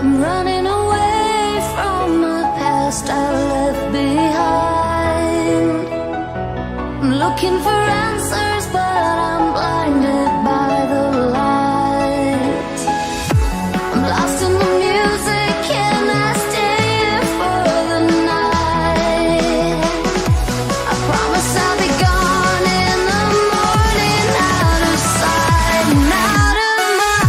I'm running away from the past I left behind. I'm looking for answers, but I'm blinded by the light. I'm lost in the music and I stay here for the night. I promise I'll be gone in the morning, out of sight and out of mind.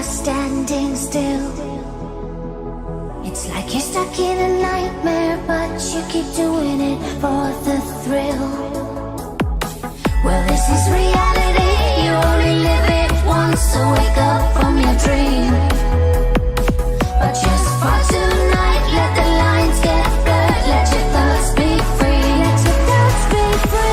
Standing still. It's like you're stuck in a nightmare, but you keep doing it for the thrill. Well, this is reality, you only live it once, so wake up from your dream. But just for tonight, let the lines get blurred, let your thoughts be free, let your thoughts be free.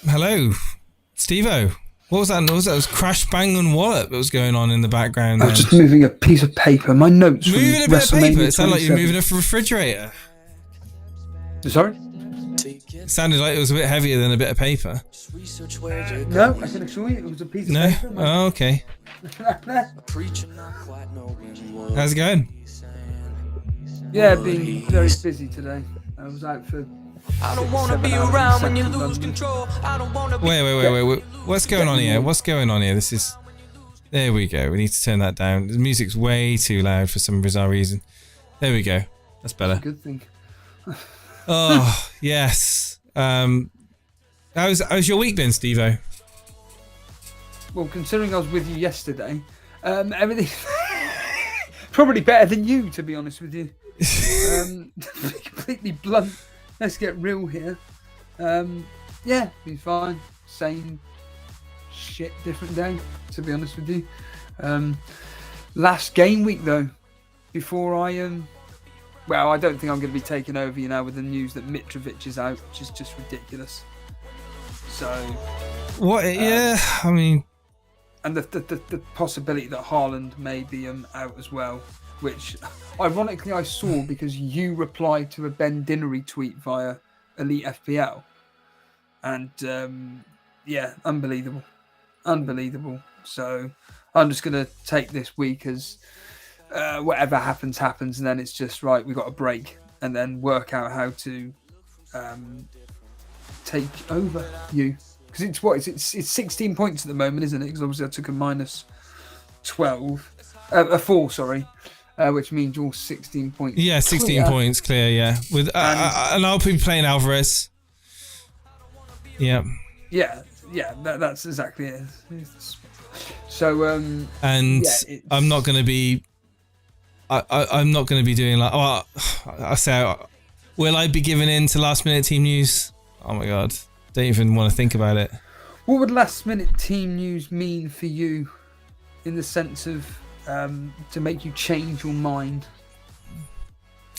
Hello, Steve-O. What was that noise? That was crash, bang and wallop that was going on in the background. I was just moving a piece of paper. My notes from moving a bit of paper? It sounded like you were 27. moving a refrigerator. Sorry? It sounded like it was a bit heavier than a bit of paper. No, I can assure you it was a piece of No? paper. Oh, okay. How's it going? Yeah, been very busy today. I was out for I don't want to be around when you lose control. I don't want to be. Wait. What's going on here? What's going on here? This is... There we go. We need to turn that down. The music's way too loud for some bizarre reason. There we go. That's better. good thing. Oh, yes. How's your week been, Steve-O? Well, considering I was with you yesterday, everything probably better than you, to be honest with you. Completely blunt. Let's get real here. Yeah, been fine. Same shit, different day, to be honest with you. Last game week though, before I well, I don't think I'm going to be taking over, you know, with the news that Mitrovic is out, which is just ridiculous. So, what? Yeah, I mean, and the possibility that Haaland may be out as well, which ironically I saw because you replied to a Ben Dinnery tweet via Elite FPL, and unbelievable. So I'm just gonna take this week as whatever happens, and then it's just right. We got a break, and then work out how to take over you. Because it's 16 points at the moment, isn't it? Because obviously I took a minus 12, a 4, sorry, which means you're 16 points. Yeah, 16 points clear. Yeah, with and I'll be playing Alvarez. Yeah. That's exactly it. So I'm not going to be. I'm not going to be doing like. Oh, I say, will I be giving in to last minute team news? Oh my god. Don't even want to think about it. What would last minute team news mean for you in the sense of to make you change your mind?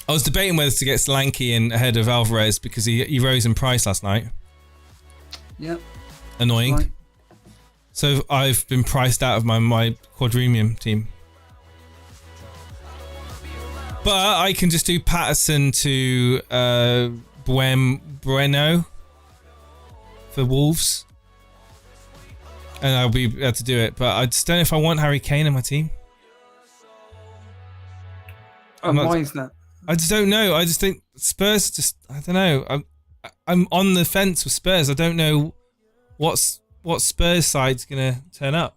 I was debating whether to get Solanke in ahead of Alvarez because he rose in price last night. Yep. Annoying. Right. So I've been priced out of my quadremium team. But I can just do Patterson to Bueno for Wolves, and I'll be able to do it. But I just don't know if I want Harry Kane in my team. Why is that? I just don't know. I just think Spurs. I don't know. I'm on the fence with Spurs. I don't know what Spurs side's gonna turn up.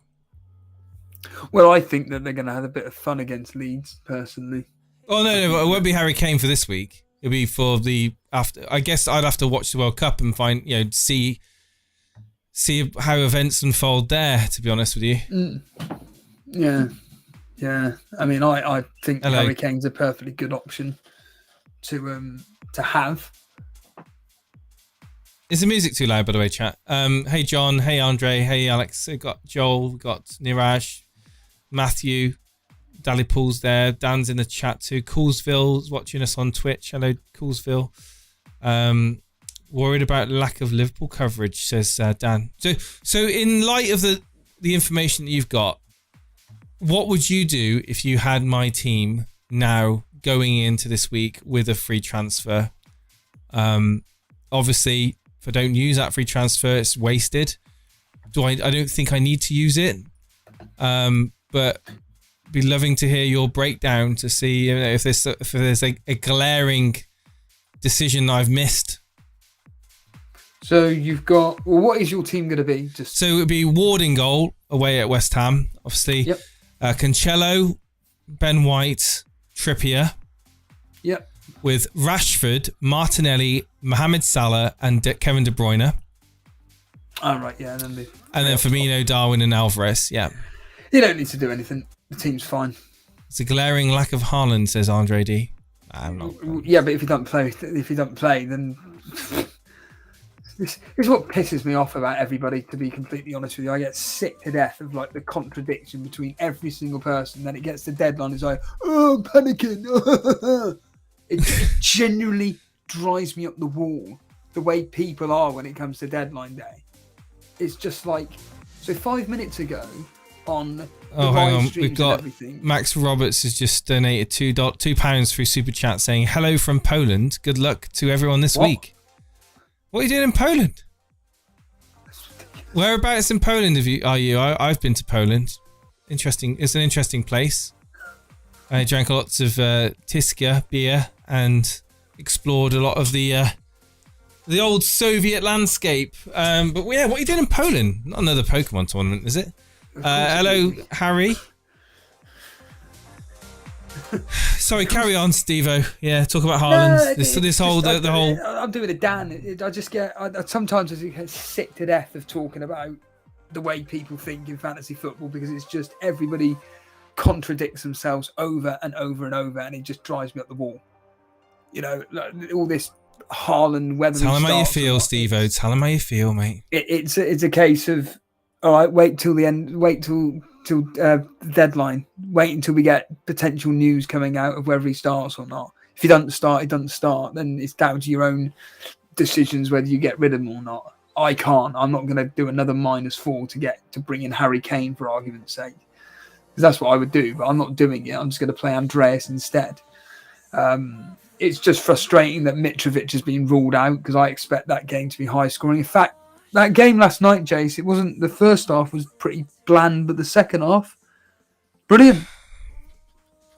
Well, I think that they're gonna have a bit of fun against Leeds, personally. Oh no, but it won't be Harry Kane for this week. It'll be for the after. I guess I'd have to watch the World Cup and find, see how events unfold there. To be honest with you. Yeah. I mean, I think Harry Kane's a perfectly good option to have. Is the music too loud, by the way, chat? Hey John, hey Andre, hey Alex. We got Joel, we got Niraj, Matthew. Dally Paul's there. Dan's in the chat too. Coolsville's watching us on Twitch. Hello, Coolsville. Worried about lack of Liverpool coverage, says Dan. So in light of the information that you've got, what would you do if you had my team now going into this week with a free transfer? Obviously, if I don't use that free transfer, it's wasted. I don't think I need to use it. But be loving to hear your breakdown to see if there's a glaring decision I've missed. So you've got. Well, what is your team going to be? So it would be Ward in goal away at West Ham, obviously. Yep. Cancelo, Ben White, Trippier. Yep. With Rashford, Martinelli, Mohamed Salah, and Kevin De Bruyne. All right. Yeah. And then Firmino, Darwin, and Alvarez. Yeah. You don't need to do anything. The team's fine. It's a glaring lack of Haaland, says Andre D. I'm not. Yeah, but if you don't play, then this is what pisses me off about everybody. To be completely honest with you, I get sick to death of like the contradiction between every single person. Then it gets the deadline, it's like, oh, I'm panicking. It genuinely drives me up the wall. The way people are when it comes to deadline day. It's just like, so 5 minutes ago. On hang on. We've got Max Roberts has just donated £2 through Super Chat saying, hello from Poland. Good luck to everyone this week. What are you doing in Poland? Whereabouts in Poland are you? I've been to Poland. Interesting. It's an interesting place. I drank lots of Tiska beer and explored a lot of the old Soviet landscape. But yeah, what are you doing in Poland? Not another Pokemon tournament, is it? Hello, Harry. Sorry, carry on, Steve-O. Yeah, talk about Haaland. The whole. I'm doing it, Dan. I just get. Sometimes I get sick to death of talking about the way people think in fantasy football because it's just everybody contradicts themselves over and over and over, and it just drives me up the wall. Like, all this Haaland weather. Tell him how you feel, Steve-O. Tell him how you feel, mate. It's a case of. All right, wait till the end. Wait till the deadline. Wait until we get potential news coming out of whether he starts or not. If he doesn't start, he doesn't start. Then it's down to your own decisions whether you get rid of him or not. I can't. I'm not going to do another -4 to bring in Harry Kane for argument's sake. Because that's what I would do, but I'm not doing it. I'm just going to play Andreas instead. It's just frustrating that Mitrovic has been ruled out because I expect that game to be high scoring. In fact, that game last night, Jace, it wasn't. The first half was pretty bland, but the second half, brilliant.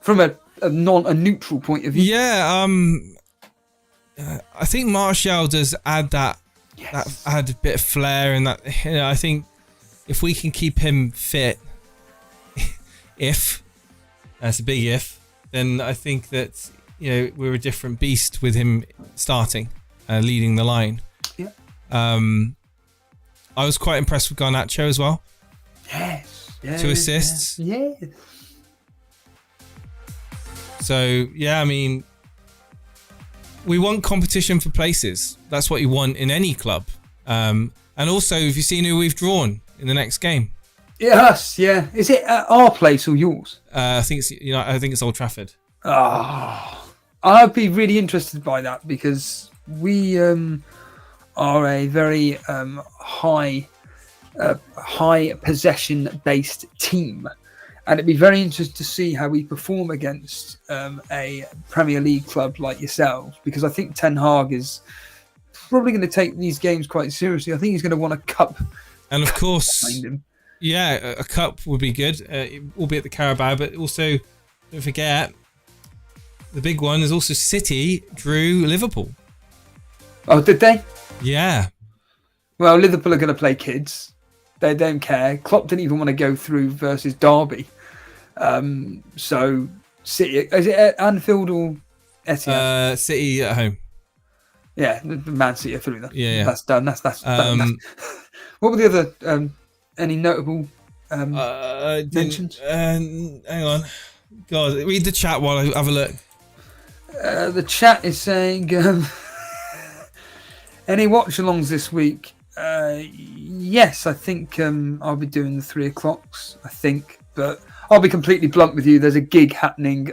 From a neutral point of view. Yeah, I think Martial does add that add a bit of flair, and that, you know, I think if we can keep him fit, if that's a big if, then I think that, you know, we're a different beast with him starting, leading the line. Yeah. I was quite impressed with Garnacho as well. Yes. 2 assists. Yes. So yeah, I mean, we want competition for places. That's what you want in any club. And also, have you seen who we've drawn in the next game? Yes, yeah. Is it at our place or yours? I think it's Old Trafford. Oh, I'd be really interested by that because we are a very high possession based team, and it'd be very interesting to see how we perform against a Premier League club like yourselves, because I think Ten Hag is probably going to take these games quite seriously. I think he's going to want a cup. And of course, yeah, a cup would be good, albeit the Carabao, but also don't forget the big one is also City drew Liverpool. Oh, did they? Yeah. Well, Liverpool are going to play kids. They don't care. Klopp didn't even want to go through versus Derby. So City, is it at Anfield or Etihad? City at home. Yeah, the Man City are through that. Yeah. That's done. That's done. What were the other any notable mentions? Hang on. God, read the chat while I have a look. The chat is saying any watch-alongs this week? Yes, I think I'll be doing the 3 o'clocks. I think, but I'll be completely blunt with you. There's a gig happening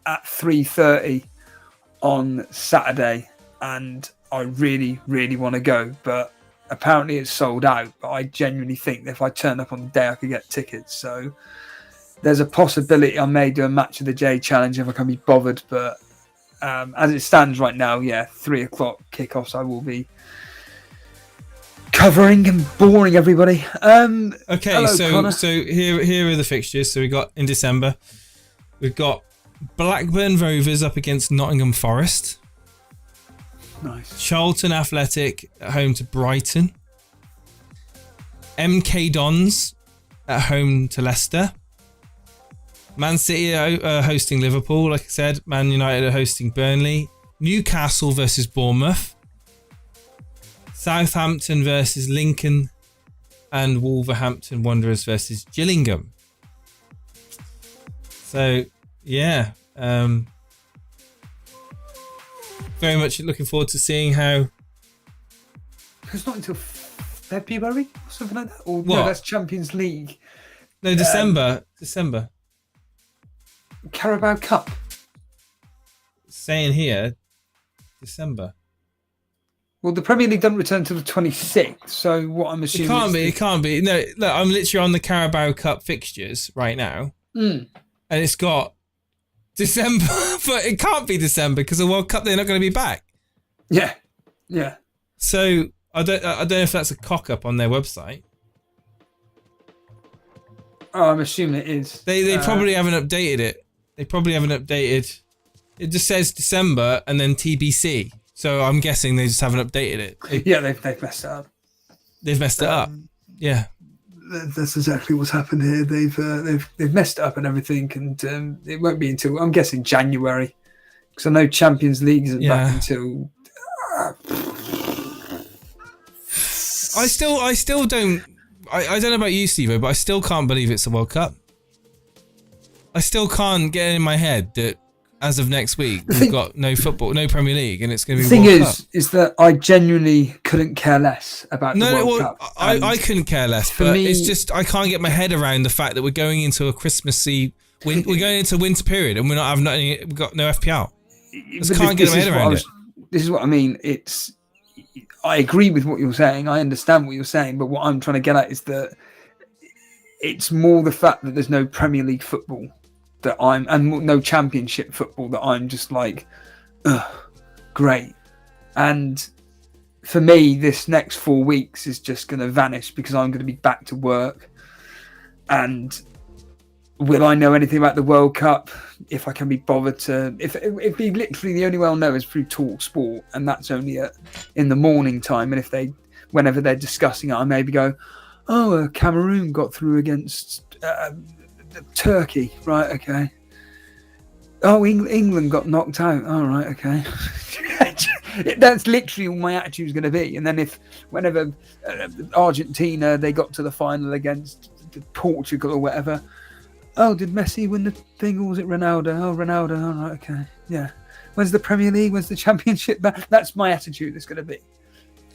at 3:30 on Saturday, and I really, really want to go, but apparently it's sold out. But I genuinely think that if I turn up on the day, I could get tickets. So there's a possibility I may do a Match of the J challenge if I can be bothered. But as it stands right now, yeah, 3 o'clock kickoffs I will be covering and boring everybody. Okay, hello, so Connor. here are the fixtures. So we got in December, we've got Blackburn Rovers up against Nottingham Forest. Nice. Charlton Athletic at home to Brighton. MK Dons at home to Leicester. Man City are hosting Liverpool, like I said. Man United are hosting Burnley. Newcastle versus Bournemouth. Southampton versus Lincoln. And Wolverhampton Wanderers versus Gillingham. So, yeah. Very much looking forward to seeing how... It's not until February or something like that? Or What? no, that's Champions League. No, December. December. Carabao Cup. Saying here, December. Well, the Premier League doesn't return until the 26th, so what I'm assuming... It can't be. No, look, I'm literally on the Carabao Cup fixtures right now. And it's got December, but it can't be December because the World Cup, they're not going to be back. Yeah. So I don't know if that's a cock-up on their website. Oh, I'm assuming it is. They probably haven't updated it. They probably haven't updated. It just says December and then TBC. So I'm guessing they just haven't updated it. They've messed it up. They've messed it up. Yeah. That's exactly what's happened here. They've messed it up and everything, and it won't be until, I'm guessing, January, because I know Champions League isn't back until. I still don't. I don't know about you, Steve, but I still can't believe it's a World Cup. I still can't get it in my head that as of next week we've got no football, no Premier League, and it's going to be. The thing World Cup. is that I genuinely couldn't care less about the World Cup. I couldn't care less, for but me, it's just I can't get my head around the fact that we're going into a Christmassy. We're going into a winter period, and we've got no FPL. Just can't get my head around it. This is what I mean. It's I agree with what you're saying. I understand what you're saying, but what I'm trying to get at is that it's more the fact that there's no Premier League football and no Championship football that I'm just like, ugh, great. And for me, this next 4 weeks is just going to vanish because I'm going to be back to work. And will I know anything about the World Cup if I can be bothered to? If literally the only way I'll know is through Talk Sport, and that's only in the morning time. And whenever they're discussing it, I maybe go, "Oh, Cameroon got through against Turkey, right? Okay. Oh, England got knocked out. All right, okay." That's literally all my attitude is going to be. And then whenever Argentina, they got to the final against Portugal or whatever. Oh, did Messi win the thing, or was it Ronaldo? Oh, Ronaldo. All right, okay, yeah. When's the Premier League? When's the Championship? That's my attitude. It's going to be.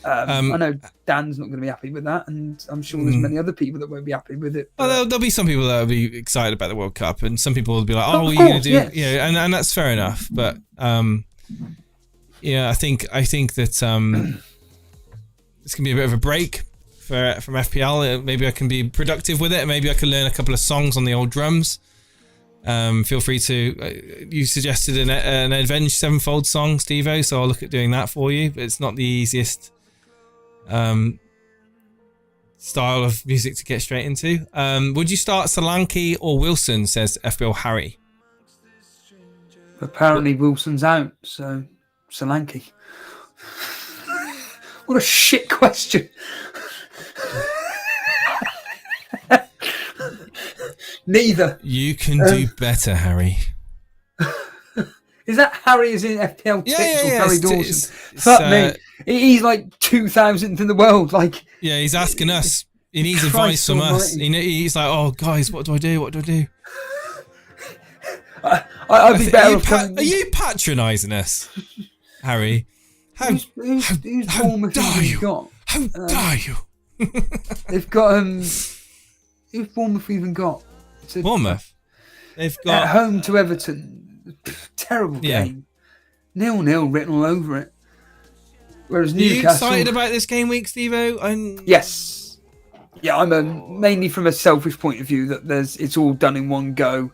I know Dan's not going to be happy with that, and I'm sure there's many other people that won't be happy with it. Well, there'll be some people that will be excited about the World Cup, and some people will be like, "Oh, what are you going to do?" Yes. Yeah, and that's fair enough. But yeah, I think that it's going to be a bit of a break from FPL. Maybe I can be productive with it. Maybe I can learn a couple of songs on the old drums. Feel free to. You suggested an Avenged Sevenfold song, Steve-O, so I'll look at doing that for you. But it's not the easiest style of music to get straight into. Would you start Solanke or Wilson? Says FPL Harry. Apparently Wilson's out, so Solanke. What a shit question. Neither. You can do better, Harry. Is that Harry as in FPL Tips or Harry Dawson? It's, Fuck me. He's like 2000th in the world. Like, yeah, he's asking us. He needs advice from us. He's like, "Oh, guys, what do I do? What do I do?" I'd be better. Are you patronising us, Harry? Who's Bournemouth even got? How dare you? They've got who's Bournemouth even got? Bournemouth. They've got at home to Everton. Terrible game. 0-0 written all over it. Whereas Are you Newcastle. excited about this game week, Steve-O? Yes. Yeah, I'm mainly from a selfish point of view that it's all done in one go.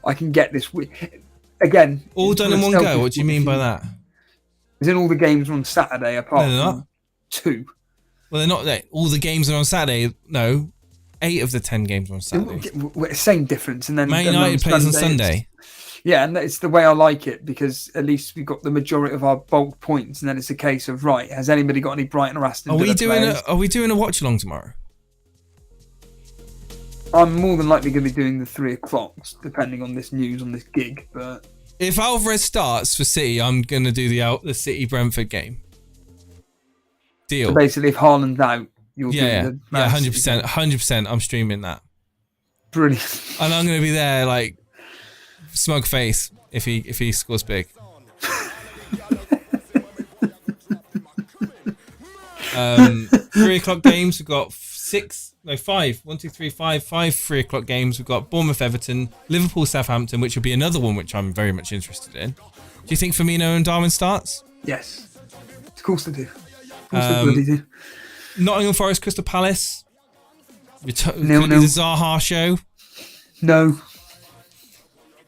I can get this week again. All done in one go. What do you mean by that? As in all the games are on Saturday apart from 2. Well, they're not. All the games are on Saturday. No, 8 of the 10 games are on Saturday. Same difference. And then Man United plays on Sunday. Yeah, and it's the way I like it because at least we've got the majority of our bulk points, and then it's a case of right. Has anybody got any Brighton or Aston Villa players? Are we doing a watch along tomorrow? I'm more than likely going to be doing the 3 o'clocks, depending on this news on this gig. But if Alvarez starts for City, I'm going to do the City Brentford game. Deal. So basically, if Haaland's out, you'll do the 100%. I'm streaming that. Brilliant. And I'm going to be there like smug face if he scores big. 3 o'clock games. We've got 5. 1, 2, 3, 5 3 o'clock games. We've got Bournemouth, Everton, Liverpool, Southampton, which will be another one which I'm very much interested in. Do you think Firmino and Darwin starts? Yes, of course they do. Of course they bloody do. Nottingham Forest, Crystal Palace. Could it be 0-0. the Zaha show? No.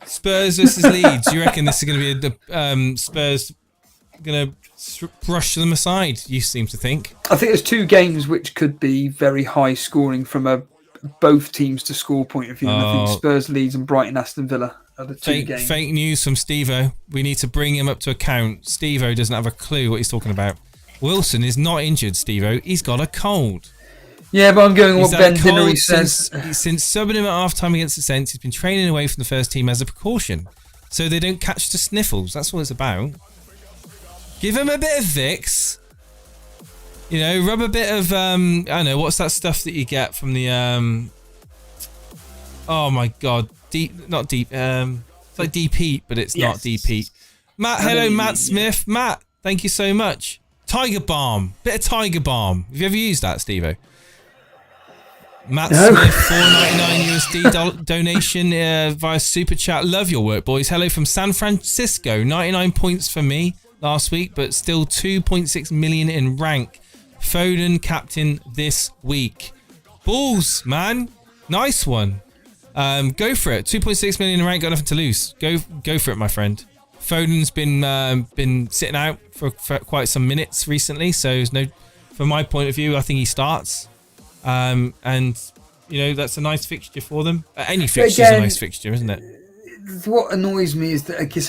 Spurs versus Leeds. Do you reckon this is going to be the Spurs going to brush them aside? You seem to think. I think there's 2 games which could be very high scoring from a both teams to score point of view. And I think Spurs, Leeds, and Brighton, Aston Villa are the 2 games. Fake news from Steve-O. We need to bring him up to account. Steve-O doesn't have a clue what he's talking about. Wilson is not injured, Steve-O. He's got a cold. Yeah, but I'm going what Ben Dinnery says. Since subbing him at half-time against the Saints, he's been training away from the first team as a precaution, so they don't catch the sniffles. That's what it's about. Give him a bit of Vicks. You know, rub a bit of, I don't know, what's that stuff that you get from the, oh my God, not deep, it's like Deep Heat, but it's not Deep Heat. Matt, hello, Matt Smith. Matt, thank you so much. Tiger Balm, bit of Tiger Balm. Have you ever used that, Steve-O? Matt Smith, $4.99 USD donation via Super Chat. Love your work, boys. Hello from San Francisco. 99 points for me. last week, but still 2.6 million in rank. Foden captain this week. Balls, man. Nice one. Go for it. 2.6 million in rank, got nothing to lose. Go for it, my friend. Foden's been sitting out for quite some minutes recently, so there's no, from my point of view, I think he starts. And that's a nice fixture for them. Any fixture is a nice fixture, isn't it? What annoys me is that I guess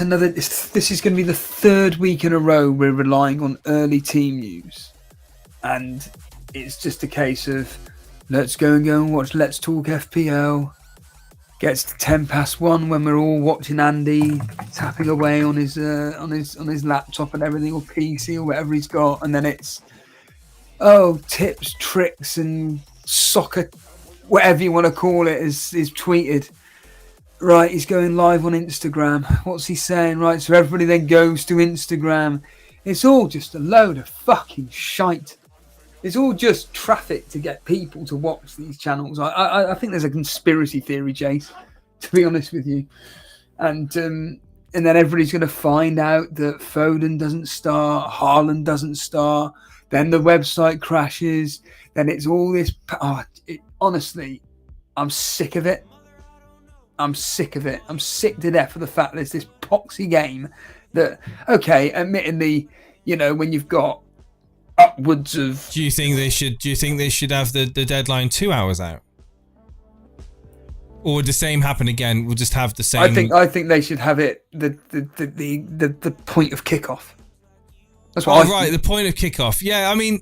this is going to be the third week in a row we're relying on early team news, and it's just a case of let's go and watch Let's Talk FPL. Gets to 1:10 when we're all watching Andy tapping away on his laptop and everything, or PC or whatever he's got, and then it's tips, tricks, and soccer, whatever you want to call it, is tweeted. Right, he's going live on Instagram. What's he saying? Right, so everybody then goes to Instagram. It's all just a load of fucking shite. It's all just traffic to get people to watch these channels. I think there's a conspiracy theory, Jace, to be honest with you. And then everybody's going to find out that Foden doesn't start, Haaland doesn't start, then the website crashes, then it's all this... honestly, I'm sick of it. I'm sick of it. I'm sick to death of the fact there's this poxy game that, okay, admittedly, when you've got upwards of... Do you think they should have the deadline 2 hours out? Or would the same happen again? We'll just have the same... I think they should have it the point of kickoff. That's what the point of kickoff. Yeah, I mean...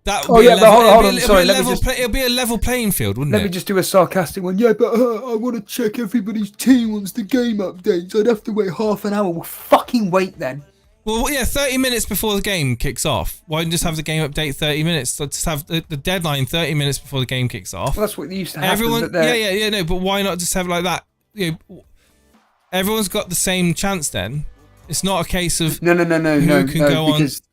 It'll be a level playing field, wouldn't it? Let me just do a sarcastic one. Yeah, but I want to check everybody's team once the game updates. I'd have to wait half an hour. Well, fucking wait then. Well, yeah, 30 minutes before the game kicks off. Why don't you just have the game update 30 minutes? Let's have the deadline 30 minutes before the game kicks off. Well, that's what used to happen. Everyone, but why not just have it like that? Everyone's got the same chance then. It's not a case of no,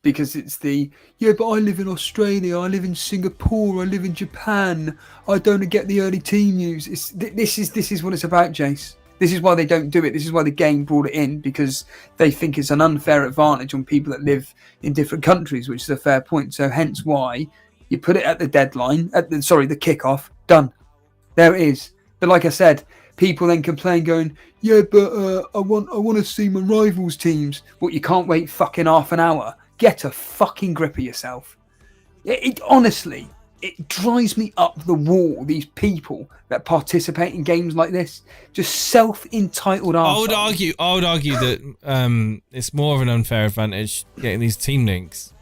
because it's but I live in Australia, I live in Singapore, I live in Japan, I don't get the early team news. This is what it's about, Jace. This is why they don't do it. This is why the game brought it in, because they think it's an unfair advantage on people that live in different countries, which is a fair point. So hence why you put it at the deadline, the kickoff, done. There it is. But like I said, people then complain going, yeah, but I want to see my rivals' teams. What, you can't wait fucking half an hour? Get a fucking grip of yourself. Honestly, it drives me up the wall, these people that participate in games like this. Just self-entitled arseholes. I would argue that it's more of an unfair advantage getting these team links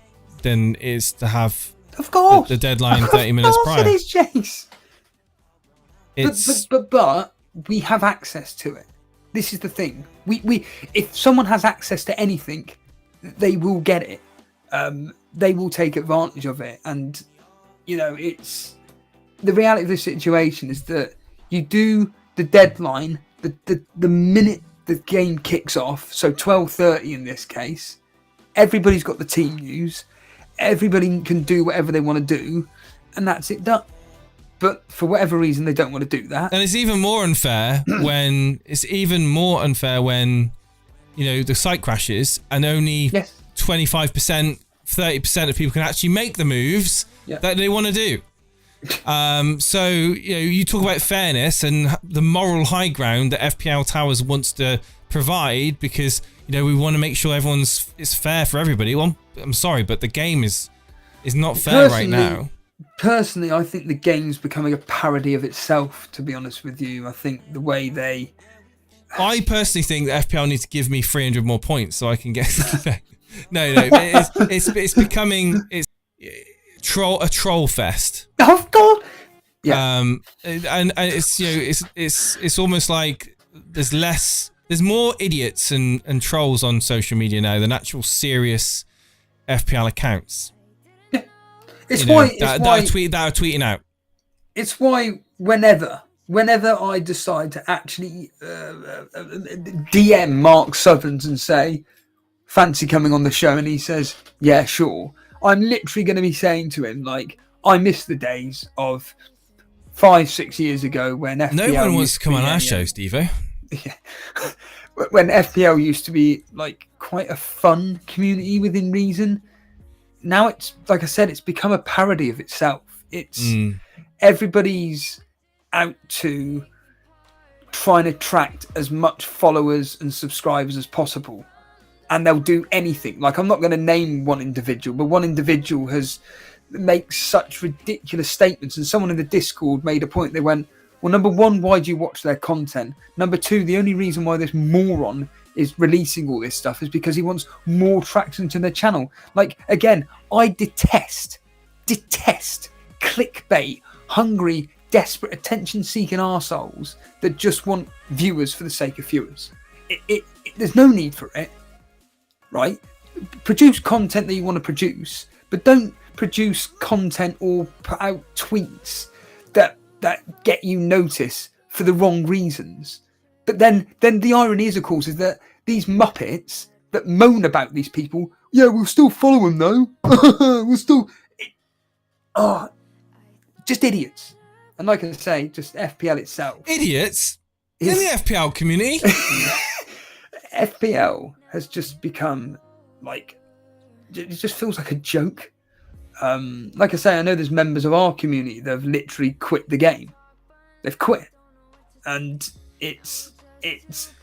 than it is to have the deadline 30 minutes prior. Of course it is, Jace. But we have access to it. This is the thing. We if someone has access to anything, they will get it. They will take advantage of it. And, it's... The reality of the situation is that you do the deadline, the minute the game kicks off, so 12:30 in this case, everybody's got the team news, everybody can do whatever they want to do, and that's it done. But for whatever reason, they don't want to do that. And it's even more unfair when the site crashes and only 25%, 30% of people can actually make the moves that they want to do. So you talk about fairness and the moral high ground that FPL Towers wants to provide, because we want to make sure it's fair for everybody. Well, I'm sorry, but the game is not fair right now. Personally, I think the game's becoming a parody of itself, to be honest with you. I think the way they... I personally think that FPL needs to give me 300 more points so I can get... No, it's becoming a troll fest. Oh, God! Yeah. And it's almost like there's more idiots and trolls on social media now than actual serious FPL accounts. It's why that are tweeting out. It's why whenever I decide to actually DM Mark Southerns and say, fancy coming on the show, and he says, yeah, sure, I'm literally going to be saying to him, like, I miss the days of 5-6 years ago when FPL... No one wants to come on our show, Steve-o. Yeah. When FPL used to be, like, quite a fun community within reason. Now it's, like I said, it's become a parody of itself. It's everybody's out to try and attract as much followers and subscribers as possible. And they'll do anything. Like, I'm not going to name one individual, but one individual makes such ridiculous statements. And someone in the Discord made a point. They went, well, number one, why do you watch their content? Number two, the only reason why this moron is releasing all this stuff is because he wants more traction to their channel. Like, again, I detest clickbait, hungry, desperate, attention-seeking arseholes that just want viewers for the sake of viewers. There's no need for it. Right? Produce content that you want to produce, but don't produce content or put out tweets that get you notice for the wrong reasons. But then the irony is, of course, is that these muppets that moan about these people, yeah, we'll still follow them though. We'll still... just idiots. And like I say, just FPL itself. Idiots? In the FPL community? FPL has just become like, it just feels like a joke. Like I say, I know there's members of our community that have literally quit the game. They've quit, and it's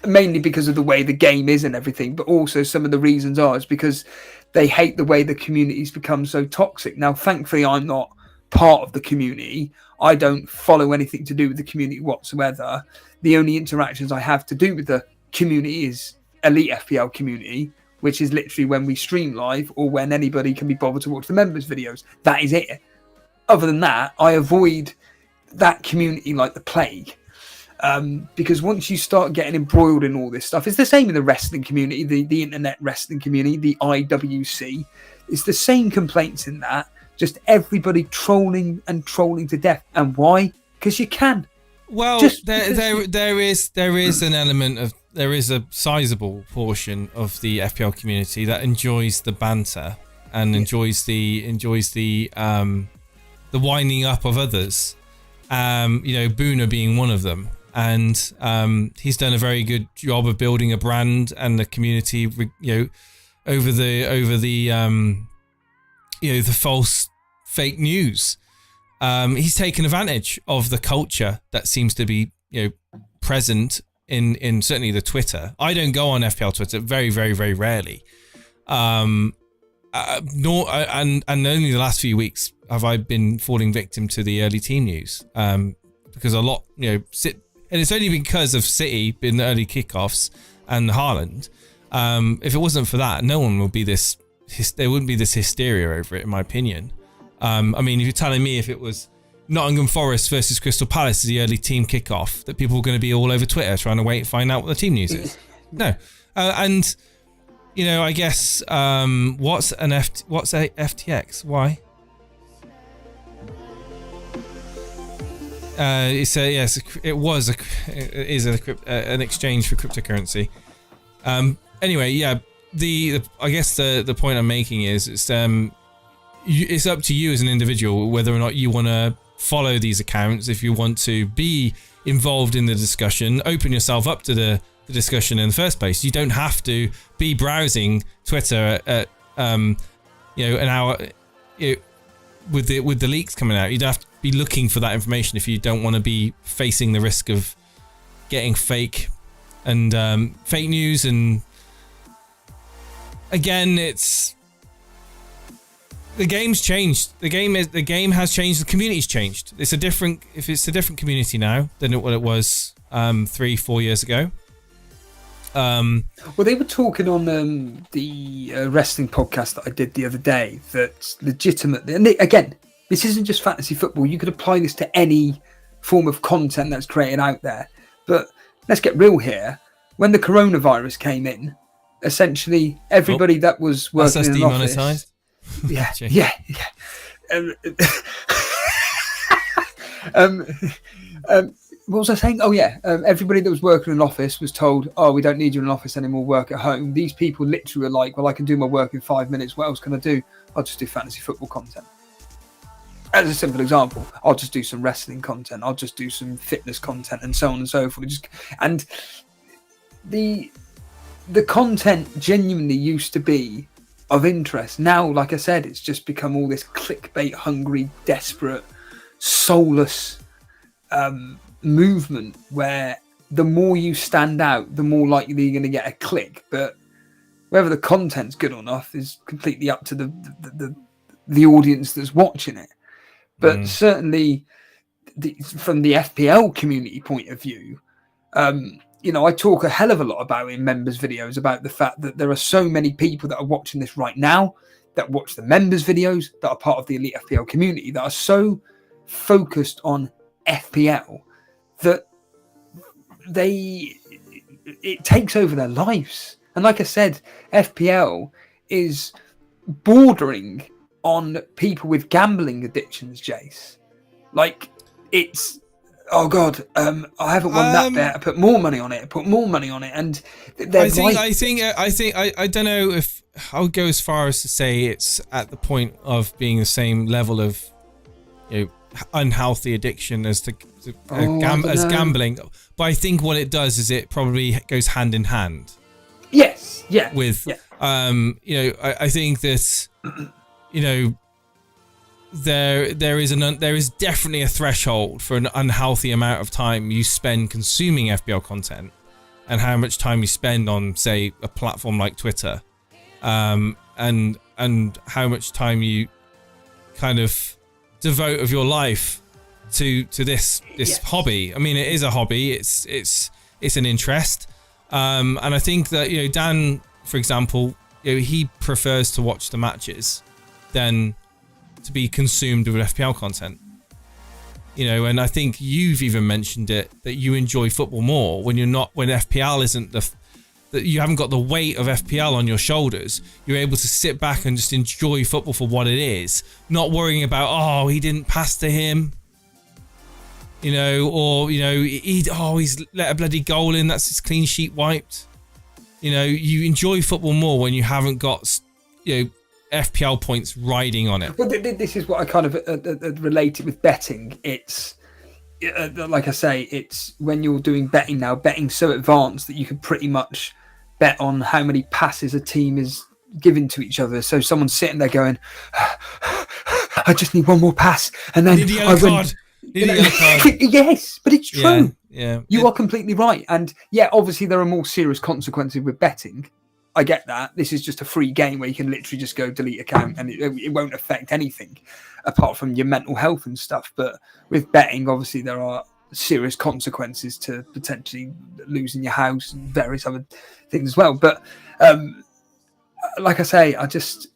mainly because of the way the game is and everything, but also some of the reasons is because they hate the way the community's become so toxic. Now, thankfully, I'm not part of the community. I don't follow anything to do with the community whatsoever. The only interactions I have to do with the community is Elite FPL community, which is literally when we stream live or when anybody can be bothered to watch the members' videos. That is it. Other than that, I avoid that community like the plague. Because once you start getting embroiled in all this stuff, it's the same in the wrestling community, the internet wrestling community, the IWC. It's the same complaints in that, just everybody trolling to death. And why? Because you can. Well, there is an element of, there is a sizable portion of the FPL community that enjoys the banter and enjoys the winding up of others. Boona being one of them, and he's done a very good job of building a brand and the community. Over the false fake news. He's taken advantage of the culture that seems to be present in certainly the Twitter. I don't go on FPL Twitter very, very, very rarely. And only the last few weeks have I been falling victim to the early team news. Because a lot, and it's only because of City being the early kickoffs and Haaland. If it wasn't for that, no one would be this. There wouldn't be this hysteria over it, in my opinion. If you're telling me if it was Nottingham Forest versus Crystal Palace as the early team kickoff, that people were going to be all over Twitter trying to find out what the team news is. No. I guess what's a FTX? Why? It is an exchange for cryptocurrency. I guess the point I'm making is it's up to you as an individual whether or not you want to follow these accounts. If you want to be involved in the discussion, open yourself up to the discussion in the first place. You don't have to be browsing Twitter at an hour with the leaks coming out. You don't have to be looking for that information if you don't want to be facing the risk of getting fake news. And again, the game's changed. The game has changed. The community's changed. It's a different community now than what it was 3-4 years ago. Well, they were talking on the wrestling podcast that I did the other day that legitimately, and again, this isn't just fantasy football. You could apply this to any form of content that's created out there. But let's get real here. When the coronavirus came in, essentially everybody that was working in an office. Yeah. What was I saying? Oh yeah, everybody that was working in an office was told, "Oh, we don't need you in an office anymore. Work at home." These people literally were like, "Well, I can do my work in 5 minutes. What else can I do? I'll just do fantasy football content." As a simple example, I'll just do some wrestling content. I'll just do some fitness content, and so on and so forth. the content genuinely used to be of interest. Now, like I said, it's just become all this clickbait hungry, desperate, soulless movement where the more you stand out, the more likely you're going to get a click. But whether the content's good or not is completely up to the audience that's watching it. But certainly from the FPL community point of view, you know, I talk a hell of a lot about in members videos about the fact that there are so many people that are watching this right now that watch the members videos, that are part of the Elite FPL community, that are so focused on FPL that it takes over their lives. And like I said, FPL is bordering on people with gambling addictions, Jace. Like, it's, oh God, I haven't won that bet. I put more money on it. And I don't know if I would go as far as to say it's at the point of being the same level of, you know, unhealthy addiction as gambling. But I think what it does is it probably goes hand in hand. Yes. Yeah. With, you know, I think that, you know, there is definitely a threshold for an unhealthy amount of time you spend consuming FPL content, and how much time you spend on, say, a platform like Twitter, and how much time you kind of devote of your life to this hobby. I mean, it is a hobby. It's an interest, and I think that, you know, Dan, for example, you know, he prefers to watch the matches than to be consumed with FPL content, you know. And I think you've even mentioned it, that you enjoy football more when FPL isn't that you haven't got the weight of FPL on your shoulders. You're able to sit back and just enjoy football for what it is, not worrying about, oh, he didn't pass to him, you know, or, you know, he's let a bloody goal in, that's his clean sheet wiped. You know, you enjoy football more when you haven't got, you know, FPL points riding on it. Well, this is what I kind of related with betting. It's like I say, it's when you're doing betting now, betting's so advanced that you can pretty much bet on how many passes a team is giving to each other. So someone's sitting there going, I just need one more pass, and then I win. Yes, but it's true. Yeah. You are completely right. And yeah, obviously there are more serious consequences with betting. I get that. This is just a free game where you can literally just go delete account and it won't affect anything apart from your mental health and stuff. But with betting, obviously there are serious consequences to potentially losing your house and various other things as well. But like I say, I just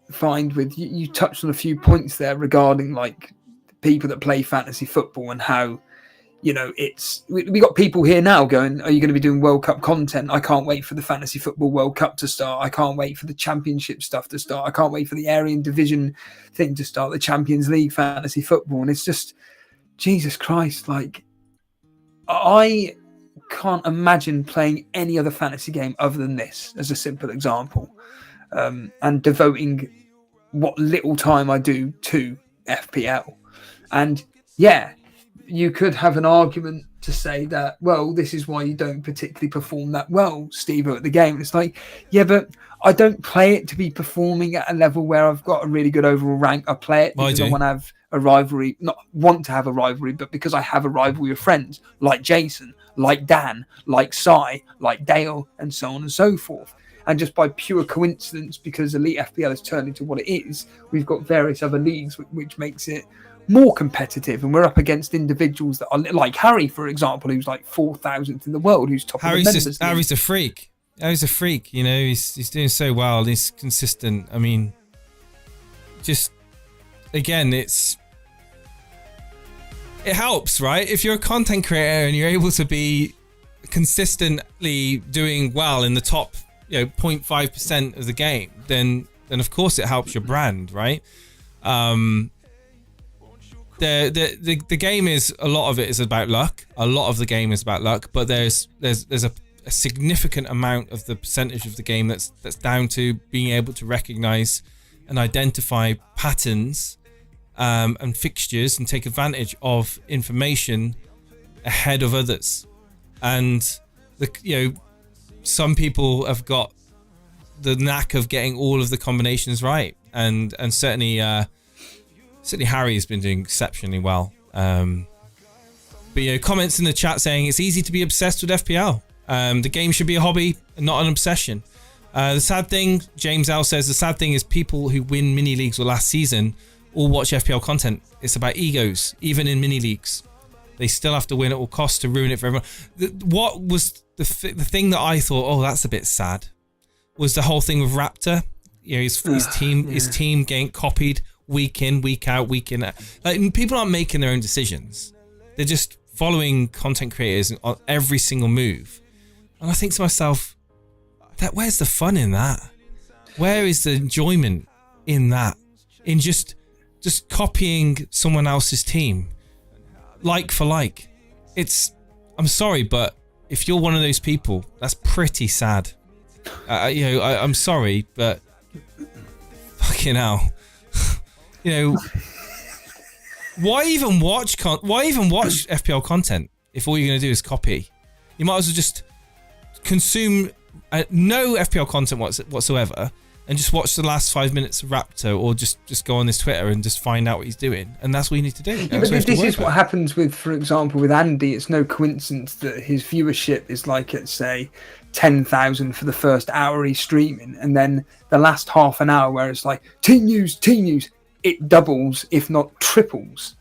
find with you touched on a few points there regarding like people that play fantasy football and how, you know, we got people here now going, are you going to be doing World Cup content? I can't wait for the Fantasy Football World Cup to start. I can't wait for the Championship stuff to start. I can't wait for the Aryan Division thing to start, the Champions League Fantasy Football. And it's just, Jesus Christ, like, I can't imagine playing any other fantasy game other than this, as a simple example, and devoting what little time I do to FPL. And yeah, you could have an argument to say that, well, this is why you don't particularly perform that well, Steve, at the game. It's like, yeah, but I don't play it to be performing at a level where I've got a really good overall rank. I play it because I want to have a rivalry, not want to have a rivalry, but because I have a rivalry with friends like Jason, like Dan, like Sai, like Dale, and so on and so forth. And just by pure coincidence, because Elite FPL has turned into what it is, we've got various other leagues, which makes it more competitive, and we're up against individuals that are like Harry, for example, who's like 4,000th in the world, who's top of the members. Harry's a freak. Harry's a freak. You know, he's doing so well. He's consistent. I mean, just again, it helps, right? If you're a content creator and you're able to be consistently doing well in the top, you know, 0.5% of the game, then of course it helps your brand, right? The game is, a lot of it is about luck. A lot of the game is about luck, but there's a significant amount of the percentage of the game that's down to being able to recognize and identify patterns and fixtures and take advantage of information ahead of others. And some people have got the knack of getting all of the combinations right, and certainly Harry's been doing exceptionally well. But comments in the chat saying it's easy to be obsessed with FPL. The game should be a hobby and not an obsession. The sad thing, James L says, the sad thing is people who win mini leagues or last season all watch FPL content. It's about egos, even in mini leagues. They still have to win at all costs to ruin it for everyone. What was the thing that I thought, oh, that's a bit sad, was the whole thing with Raptor. His team getting copied week in, week out, week in. Like, people aren't making their own decisions. They're just following content creators on every single move. And I think to myself, where's the fun in that? Where is the enjoyment in that? In just copying someone else's team, like for like. I'm sorry, but if you're one of those people, that's pretty sad. I'm sorry, but fucking hell. Why even watch FPL content if all you're going to do is copy? You might as well just consume no FPL content whatsoever and just watch the last 5 minutes of Raptor, or just go on his Twitter and just find out what he's doing. And that's what you need to do. Yeah, but this is what happens with, for example, with Andy. It's no coincidence that his viewership is like at, say, 10,000 for the first hour he's streaming, and then the last half an hour where it's like team news, it doubles, if not triples,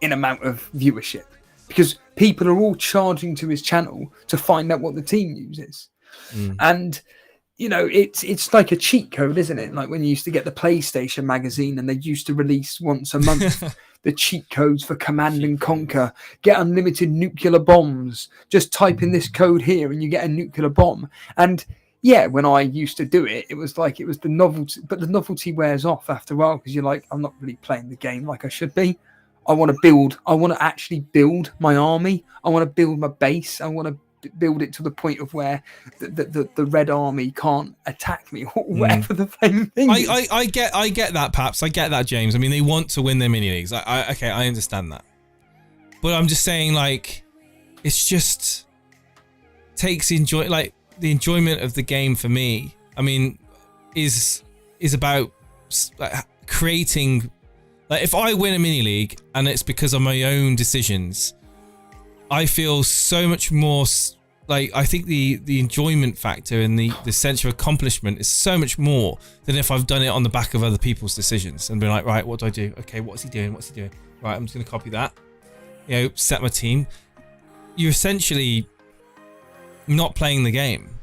in amount of viewership, because people are all charging to his channel to find out what the team news is. And it's like a cheat code, isn't it? Like when you used to get the PlayStation magazine and they used to release once a month the cheat codes for Command and Conquer. Get unlimited nuclear bombs. Just type in this code here and you get a nuclear bomb. And yeah, when I used to do it, it was the novelty, but the novelty wears off after a while, because you're like, I'm not really playing the game like I should be. I want to actually build my army. I want to build my base. I want to build it to the point of where the red army can't attack me, or whatever the thing is. I get that, Paps. I get that, James. I mean, they want to win their mini leagues. Okay, I understand that. But I'm just saying, like, it's just takes the enjoyment of the game for me. I mean, is about creating. Like, if I win a mini league and it's because of my own decisions, I feel so much more. Like, I think the enjoyment factor and the sense of accomplishment is so much more than if I've done it on the back of other people's decisions and been like, right, what do I do? Okay, what's he doing? Right, I'm just going to copy that. Set my team. You're essentially not playing the game.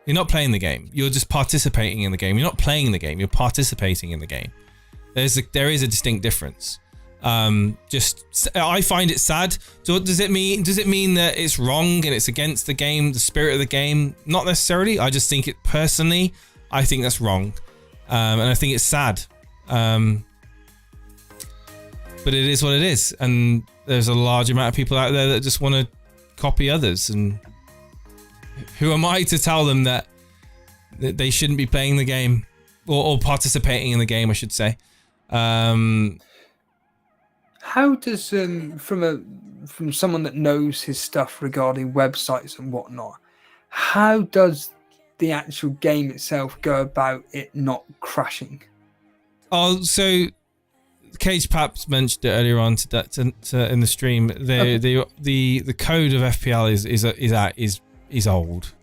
You're not playing the game. You're just participating in the game. You're not playing the game. You're participating in the game. There is a distinct difference. I find it sad. Does it mean that it's wrong and it's against the game, the spirit of the game? Not necessarily. I just think I think that's wrong, and I think it's sad. But it is what it is, and there's a large amount of people out there that just want to copy others, and who am I to tell them that they shouldn't be playing the game or participating in the game, I should say. How does from someone that knows his stuff regarding websites and whatnot, how does the actual game itself go about it not crashing? Oh, so Cage Paps mentioned it earlier on in the stream. The code of FPL is old.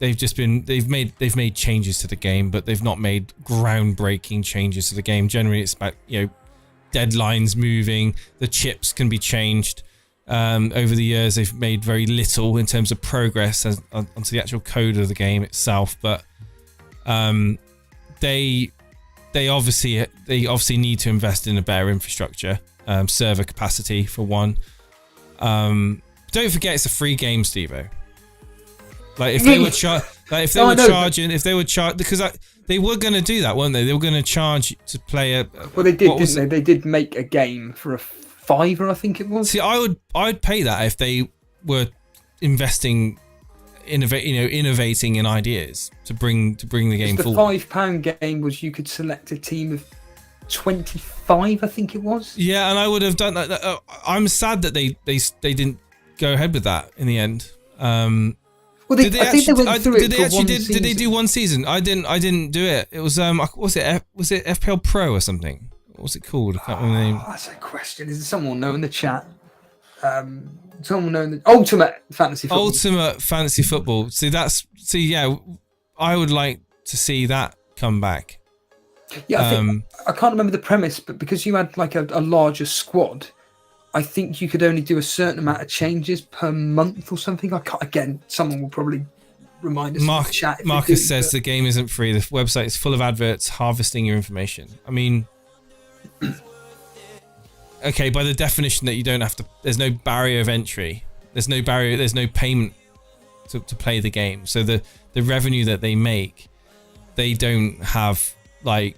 They've made changes to the game, but they've not made groundbreaking changes to the game. Generally, it's about deadlines moving, the chips can be changed. Over the years, they've made very little in terms of progress onto the actual code of the game itself. But they obviously need to invest in a better infrastructure, server capacity for one. Don't forget, it's a free game, Steve-O. Like, if they were charging, because they were going to do that, weren't they? They were going to charge to play a. Well, they did, didn't they? They did make a game for a $5, I think it was. See, I'd pay that if they were investing, innovating in ideas to bring the game forward. The £5 game was you could select a team of 25, I think it was. Yeah, and I would have done that. I'm sad that they didn't go ahead with that in the end. Well, Well, I think they went through it for one season. Did they do one season? I didn't do it. It was was it FPL Pro or something? What was it called? I can't remember the name. That's a question. Is there someone know in the chat? Someone know in the Ultimate Fantasy Football. Ultimate Fantasy Football. Yeah, I would like to see that come back. Yeah, I can't remember the premise, but because you had like a larger squad, I think you could only do a certain amount of changes per month or something. Again, someone will probably remind us in the chat. Marcus says the game isn't free. The website is full of adverts harvesting your information. I mean, okay, by the definition that you don't have to, there's no barrier of entry. There's no payment to play the game. So the revenue that they make, they don't have like,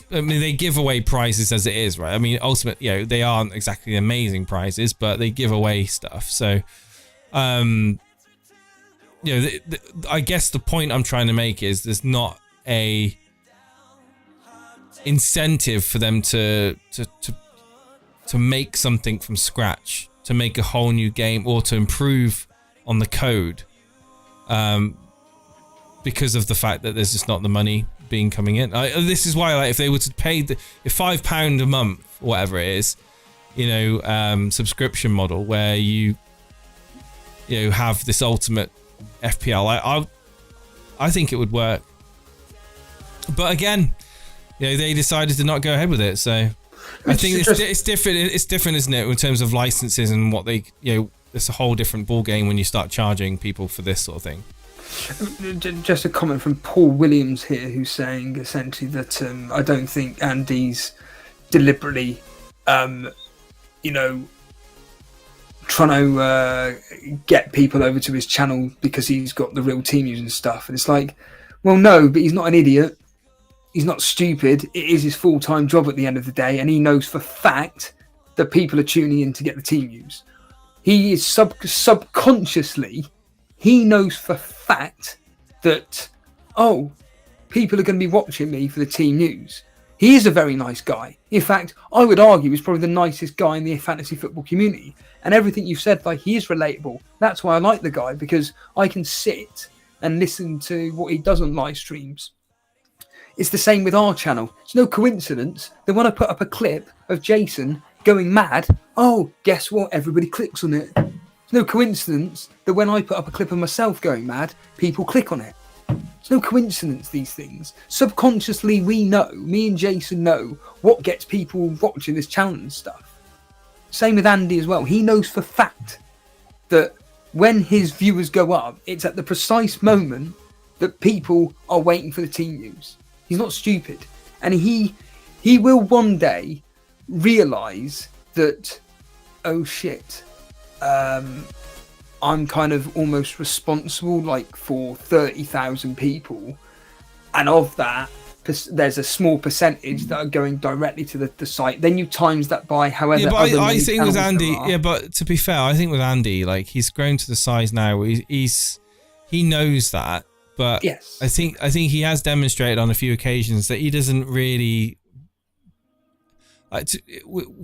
they give away prizes as it is, right? I mean, ultimately, they aren't exactly amazing prizes, but they give away stuff. So, I guess the point I'm trying to make is there's not a incentive for them to make something from scratch, to make a whole new game or to improve on the code, because of the fact that there's just not the money being coming in. This is why, like, if they were to pay the £5 a month, whatever it is, subscription model where you have this ultimate FPL, I think it would work. But again, they decided to not go ahead with it. So I think it's different. It's different, isn't it, in terms of licenses and what they, it's a whole different ball game when you start charging people for this sort of thing. Just a comment from Paul Williams here, who's saying essentially that I don't think Andy's deliberately, trying to get people over to his channel because he's got the real team use and stuff. And it's like, well, no, but he's not an idiot. He's not stupid. It is his full-time job at the end of the day, and he knows for fact that people are tuning in to get the team use. He is subconsciously. He knows for fact that, people are going to be watching me for the team news. He is a very nice guy. In fact, I would argue he's probably the nicest guy in the fantasy football community. And everything you've said, like, he is relatable. That's why I like the guy, because I can sit and listen to what he does on live streams. It's the same with our channel. It's no coincidence that when I put up a clip of Jason going mad, guess what? Everybody clicks on it. It's no coincidence that when I put up a clip of myself going mad, people click on it. It's no coincidence, these things. Subconsciously, we know, me and Jason know what gets people watching this channel and stuff. Same with Andy as well. He knows for fact that when his viewers go up, it's at the precise moment that people are waiting for the team news. He's not stupid. And he will one day realise that, oh shit, I'm kind of almost responsible, like, for 30,000 people, and of that there's a small percentage that are going directly to the site. Then you times that by however. Yeah, but I think with Andy, but to be fair, I think with Andy, like, he's grown to the size now where he knows that. But yes, I think he has demonstrated on a few occasions that he doesn't really,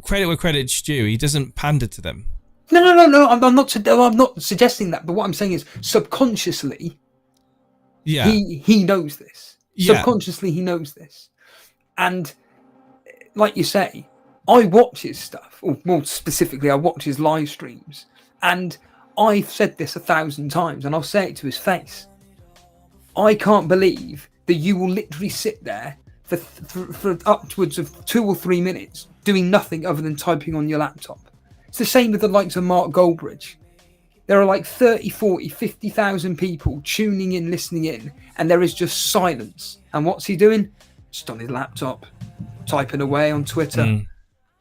credit where credit's due, he doesn't pander to them. No. I'm not suggesting that. But what I'm saying is, subconsciously, he knows this. Yeah. Subconsciously, he knows this. And like you say, I watch his stuff, or more specifically, I watch his live streams. And I've said this 1,000 times, and I'll say it to his face. I can't believe that you will literally sit there for upwards of 2 or 3 minutes doing nothing other than typing on your laptop. It's the same with the likes of Mark Goldbridge. There are like 30, 40, 50,000 people tuning in, listening in, and there is just silence. And what's he doing? Just on his laptop, typing away on Twitter.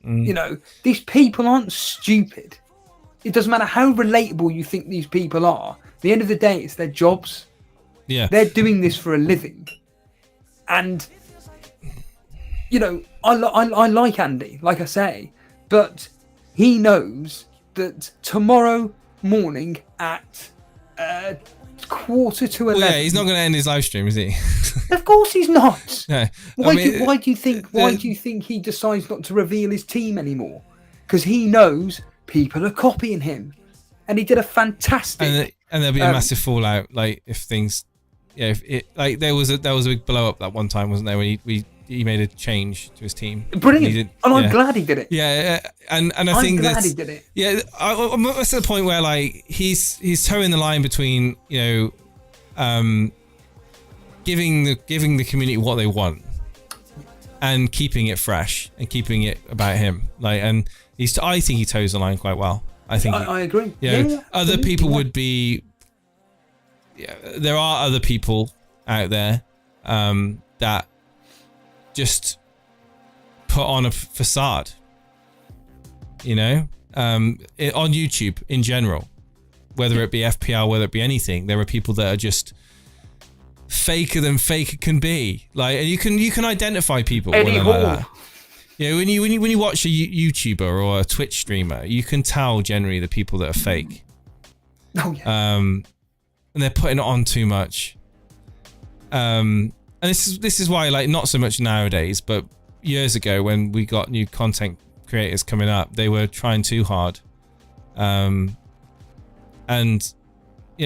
These people aren't stupid. It doesn't matter how relatable you think these people are. At the end of the day, it's their jobs. Yeah, they're doing this for a living. And, I like Andy, like I say, but he knows that tomorrow morning at 11:15. Well, yeah, he's not going to end his live stream, is he? Of course he's not. No. Why do you think he decides not to reveal his team anymore? Because he knows people are copying him, and he did a fantastic. And there'll be a massive fallout, like if things, if it, like there was a big blow up that one time, wasn't there? When he made a change to his team. Brilliant. I'm glad he did it. Yeah, and I think glad he did it. Yeah, I'm to the point where like he's towing the line between giving the community what they want and keeping it fresh and keeping it about him. Like, and I think he toes the line quite well. I think I agree. Other people would be. Yeah, there are other people out there that just put on a facade. On YouTube in general, whether it be FPL, whether it be anything, there are people that are just faker than faker can be. Like, and you can identify people when they're like that. Yeah, when you watch a YouTuber or a Twitch streamer, you can tell generally the people that are fake. Oh yeah. And they're putting it on too much. And this is why, like, not so much nowadays, but years ago when we got new content creators coming up, they were trying too hard. And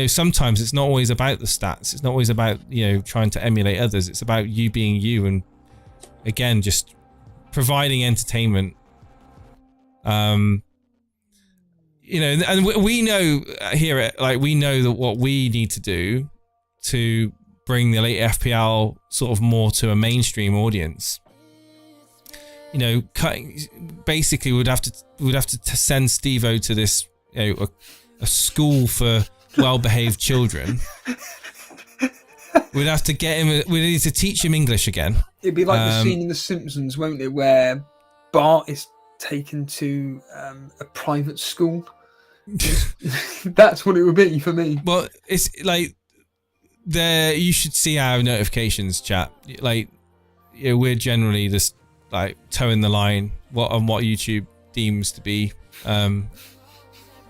sometimes it's not always about the stats. It's not always about trying to emulate others. It's about you being you, and again, just providing entertainment. And we know here, we know that what we need to do to bring the Elite FPL sort of more to a mainstream audience. Basically we'd have to send Steve-O to this, a school for well-behaved children. We'd have to get him. We need to teach him English again. It'd be like the scene in The Simpsons, won't it, where Bart is taken to a private school. That's what it would be for me. Well, it's like you should see our notifications, chat. Like, we're generally just like towing the line on what YouTube deems to be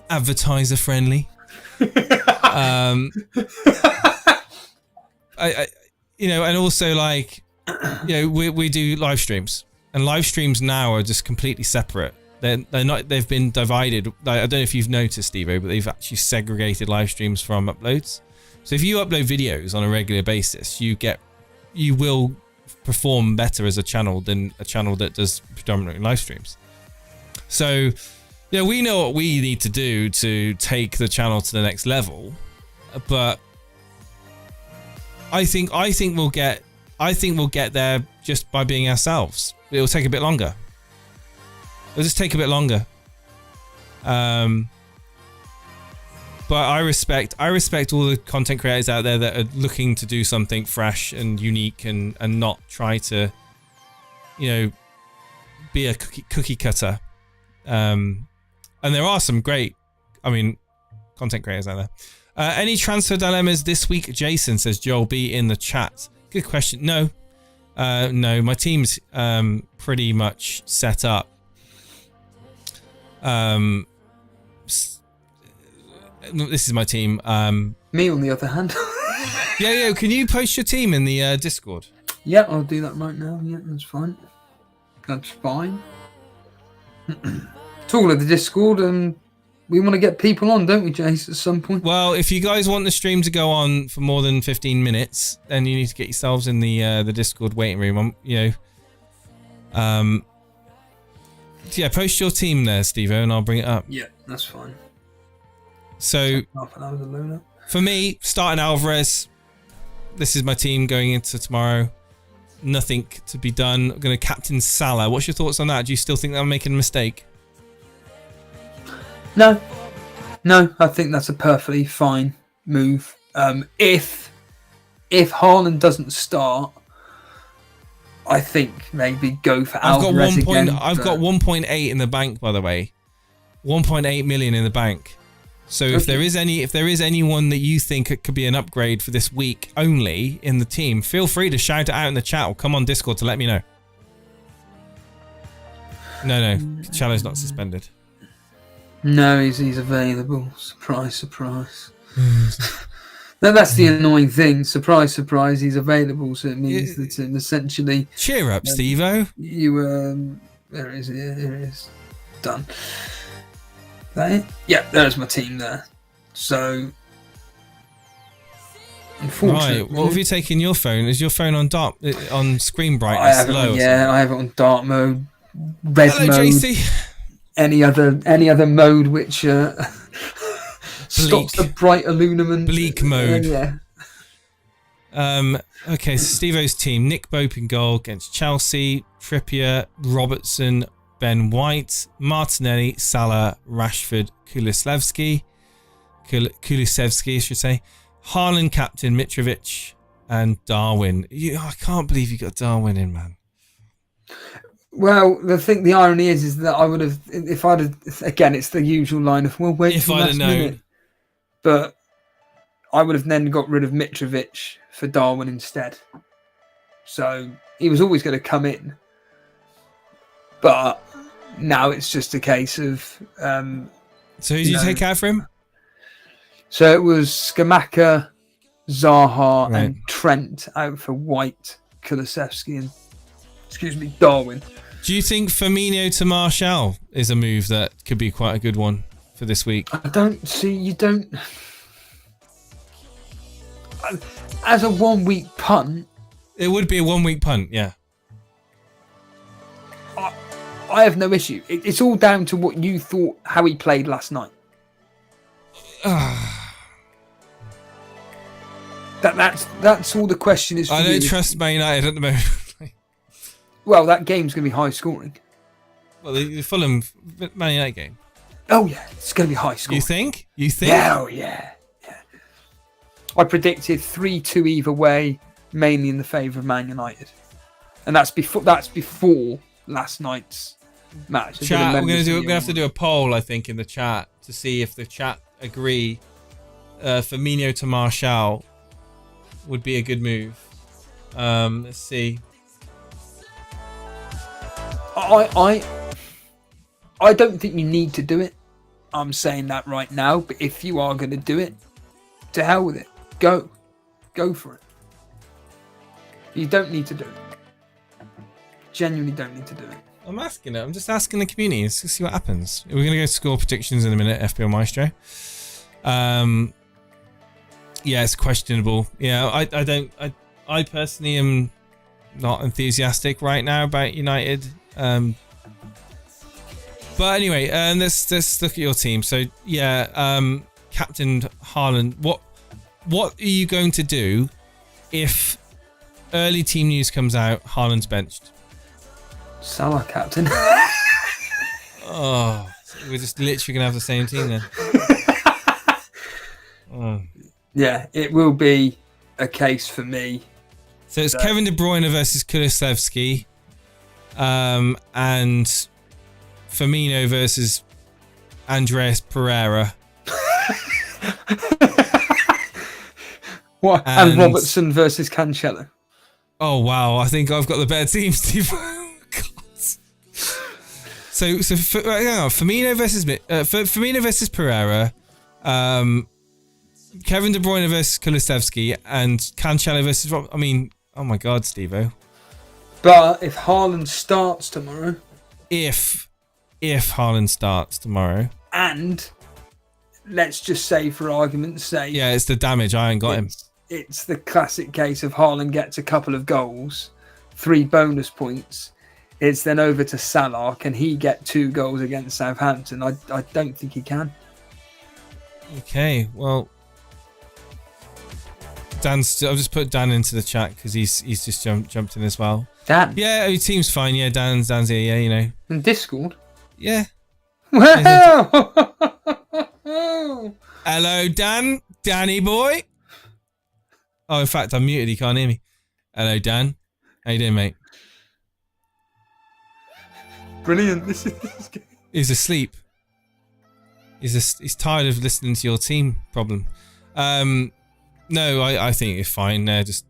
advertiser friendly. And also like, we do live streams, and live streams now are just completely separate. They're not. They've been divided. Like, I don't know if you've noticed, Steve-O, but they've actually segregated live streams from uploads. So if you upload videos on a regular basis, you will perform better as a channel than a channel that does predominantly live streams. So, we know what we need to do to take the channel to the next level, but I think we'll get there just by being ourselves. It'll take a bit longer. It'll just take a bit longer. But I respect all the content creators out there that are looking to do something fresh and unique and not try to, be a cookie cutter. And there are some great, content creators out there. Any transfer dilemmas this week? Jason says Joel B in the chat. Good question. No, my team's pretty much set up. This is my team. Me, on the other hand. Yeah. Can you post your team in the Discord? Yeah, I'll do that right now. Yeah, that's fine. That's fine. Talking of the Discord, we want to get people on, don't we, Jace, at some point? Well, if you guys want the stream to go on for more than 15 minutes, then you need to get yourselves in the Discord waiting room. Post your team there, Steve-O, and I'll bring it up. Yeah, that's fine. So, for me, starting Alvarez. This is my team going into tomorrow. Nothing to be done. I'm going to captain Salah. What's your thoughts on that? Do you still think that I'm making a mistake? No, I think that's a perfectly fine move. If Haaland doesn't start, I think maybe go for Alvarez again. I've got 1.8 in the bank, by the way. 1.8 million in the bank. So if there is anyone that you think it could be an upgrade for this week only in the team, feel free to shout it out in the chat or come on Discord to let me know. No, Challo's not suspended. No, he's available. Surprise, surprise. No, that's the annoying thing. Surprise, surprise, he's available, so it means that essentially... Cheer up, Steve-O. There it is. Done. That it? Yeah, there's my team there. So, Unfortunately. Right. What have you taken your phone? Is your phone on screen I brightness have it low? on, I have it on dark mode, red Hello, mode, JC. any other mode which stops the bright illumination. Bleak mode. Yeah. Okay, so Steve-O's team: Nick Pope in goal against Chelsea, Trippier, Robertson, Ben White, Martinelli, Salah, Rashford, Kulusevski, I should say. Haaland captain, Mitrovic, and Darwin. I can't believe you got Darwin in, man. Well, the irony is that I would have, if I'd have, again, it's the usual line of, well, wait If till I'd have last known. minute. But I would have then got rid of Mitrovic for Darwin instead. So he was always going to come in. But now it's just a case of... So who did you take out for him? So it was Skamaka, Zaha, Right. and Trent out for White, Kulusevski, and Darwin. Do you think Firmino to Martial is a move that could be quite a good one for this week? I don't see. You don't. As a 1 week punt, It would be a 1 week punt, yeah. I have no issue. It's all down to what you thought how he played last night. That's all the question is. For I don't you. trust Man United at the moment. Well, that game's going to be high scoring. Well, the Fulham Man United game. Oh yeah, it's going to be high scoring. You think? You think? Yeah, yeah. I predicted 3-2 either way, mainly in the favour of Man United, and that's before last night's match. Chat. We're gonna have to do a poll, I think, in the chat to see if the chat agree. Firmino to Martial would be a good move. Let's see. I don't think you need to do it. I'm saying that right now, but if you are going to do it, to hell with it. Go for it. You don't need to do it. Genuinely don't need to do it. I'm asking it. I'm just asking the community. Let's see what happens. We're gonna go score predictions in a minute. FPL Maestro. Yeah, it's questionable. Yeah, I personally am not enthusiastic right now about United. But anyway, let's look at your team. So yeah, Captain Haaland. What are you going to do if early team news comes out? Haaland's benched. Salah captain. Oh, so we're just literally gonna have the same team then. Oh. Yeah, it will be a case for me. So it's Kevin De Bruyne versus Kulusevski, and Firmino versus Andreas Pereira. What? And Robertson versus Cancelo. Oh wow! I think I've got the better team, Steve. God. So hang on. Firmino versus Pereira, Kevin De Bruyne versus Kulusevski, and Cancelo versus Rob. I mean, oh my God, Steve-O. But if Haaland starts tomorrow, if Haaland starts tomorrow, and let's just say for argument's sake, yeah, it's the damage. I ain't got him. It's the classic case of Haaland gets a couple of goals, 3 bonus points. It's then over to Salah. Can he get 2 goals against Southampton? I don't think he can. Okay, well, I've just put Dan into the chat because he's just jumped in as well. Dan? Yeah, your team's fine. Yeah, Dan's here. Yeah, you know. In Discord? Yeah. Wow! Hello, Dan. Danny boy. Oh, in fact, I'm muted. He can't hear me. Hello, Dan. How you doing, mate? Brilliant. He's asleep. He's tired of listening to your team problem. No, I think it's fine. Just,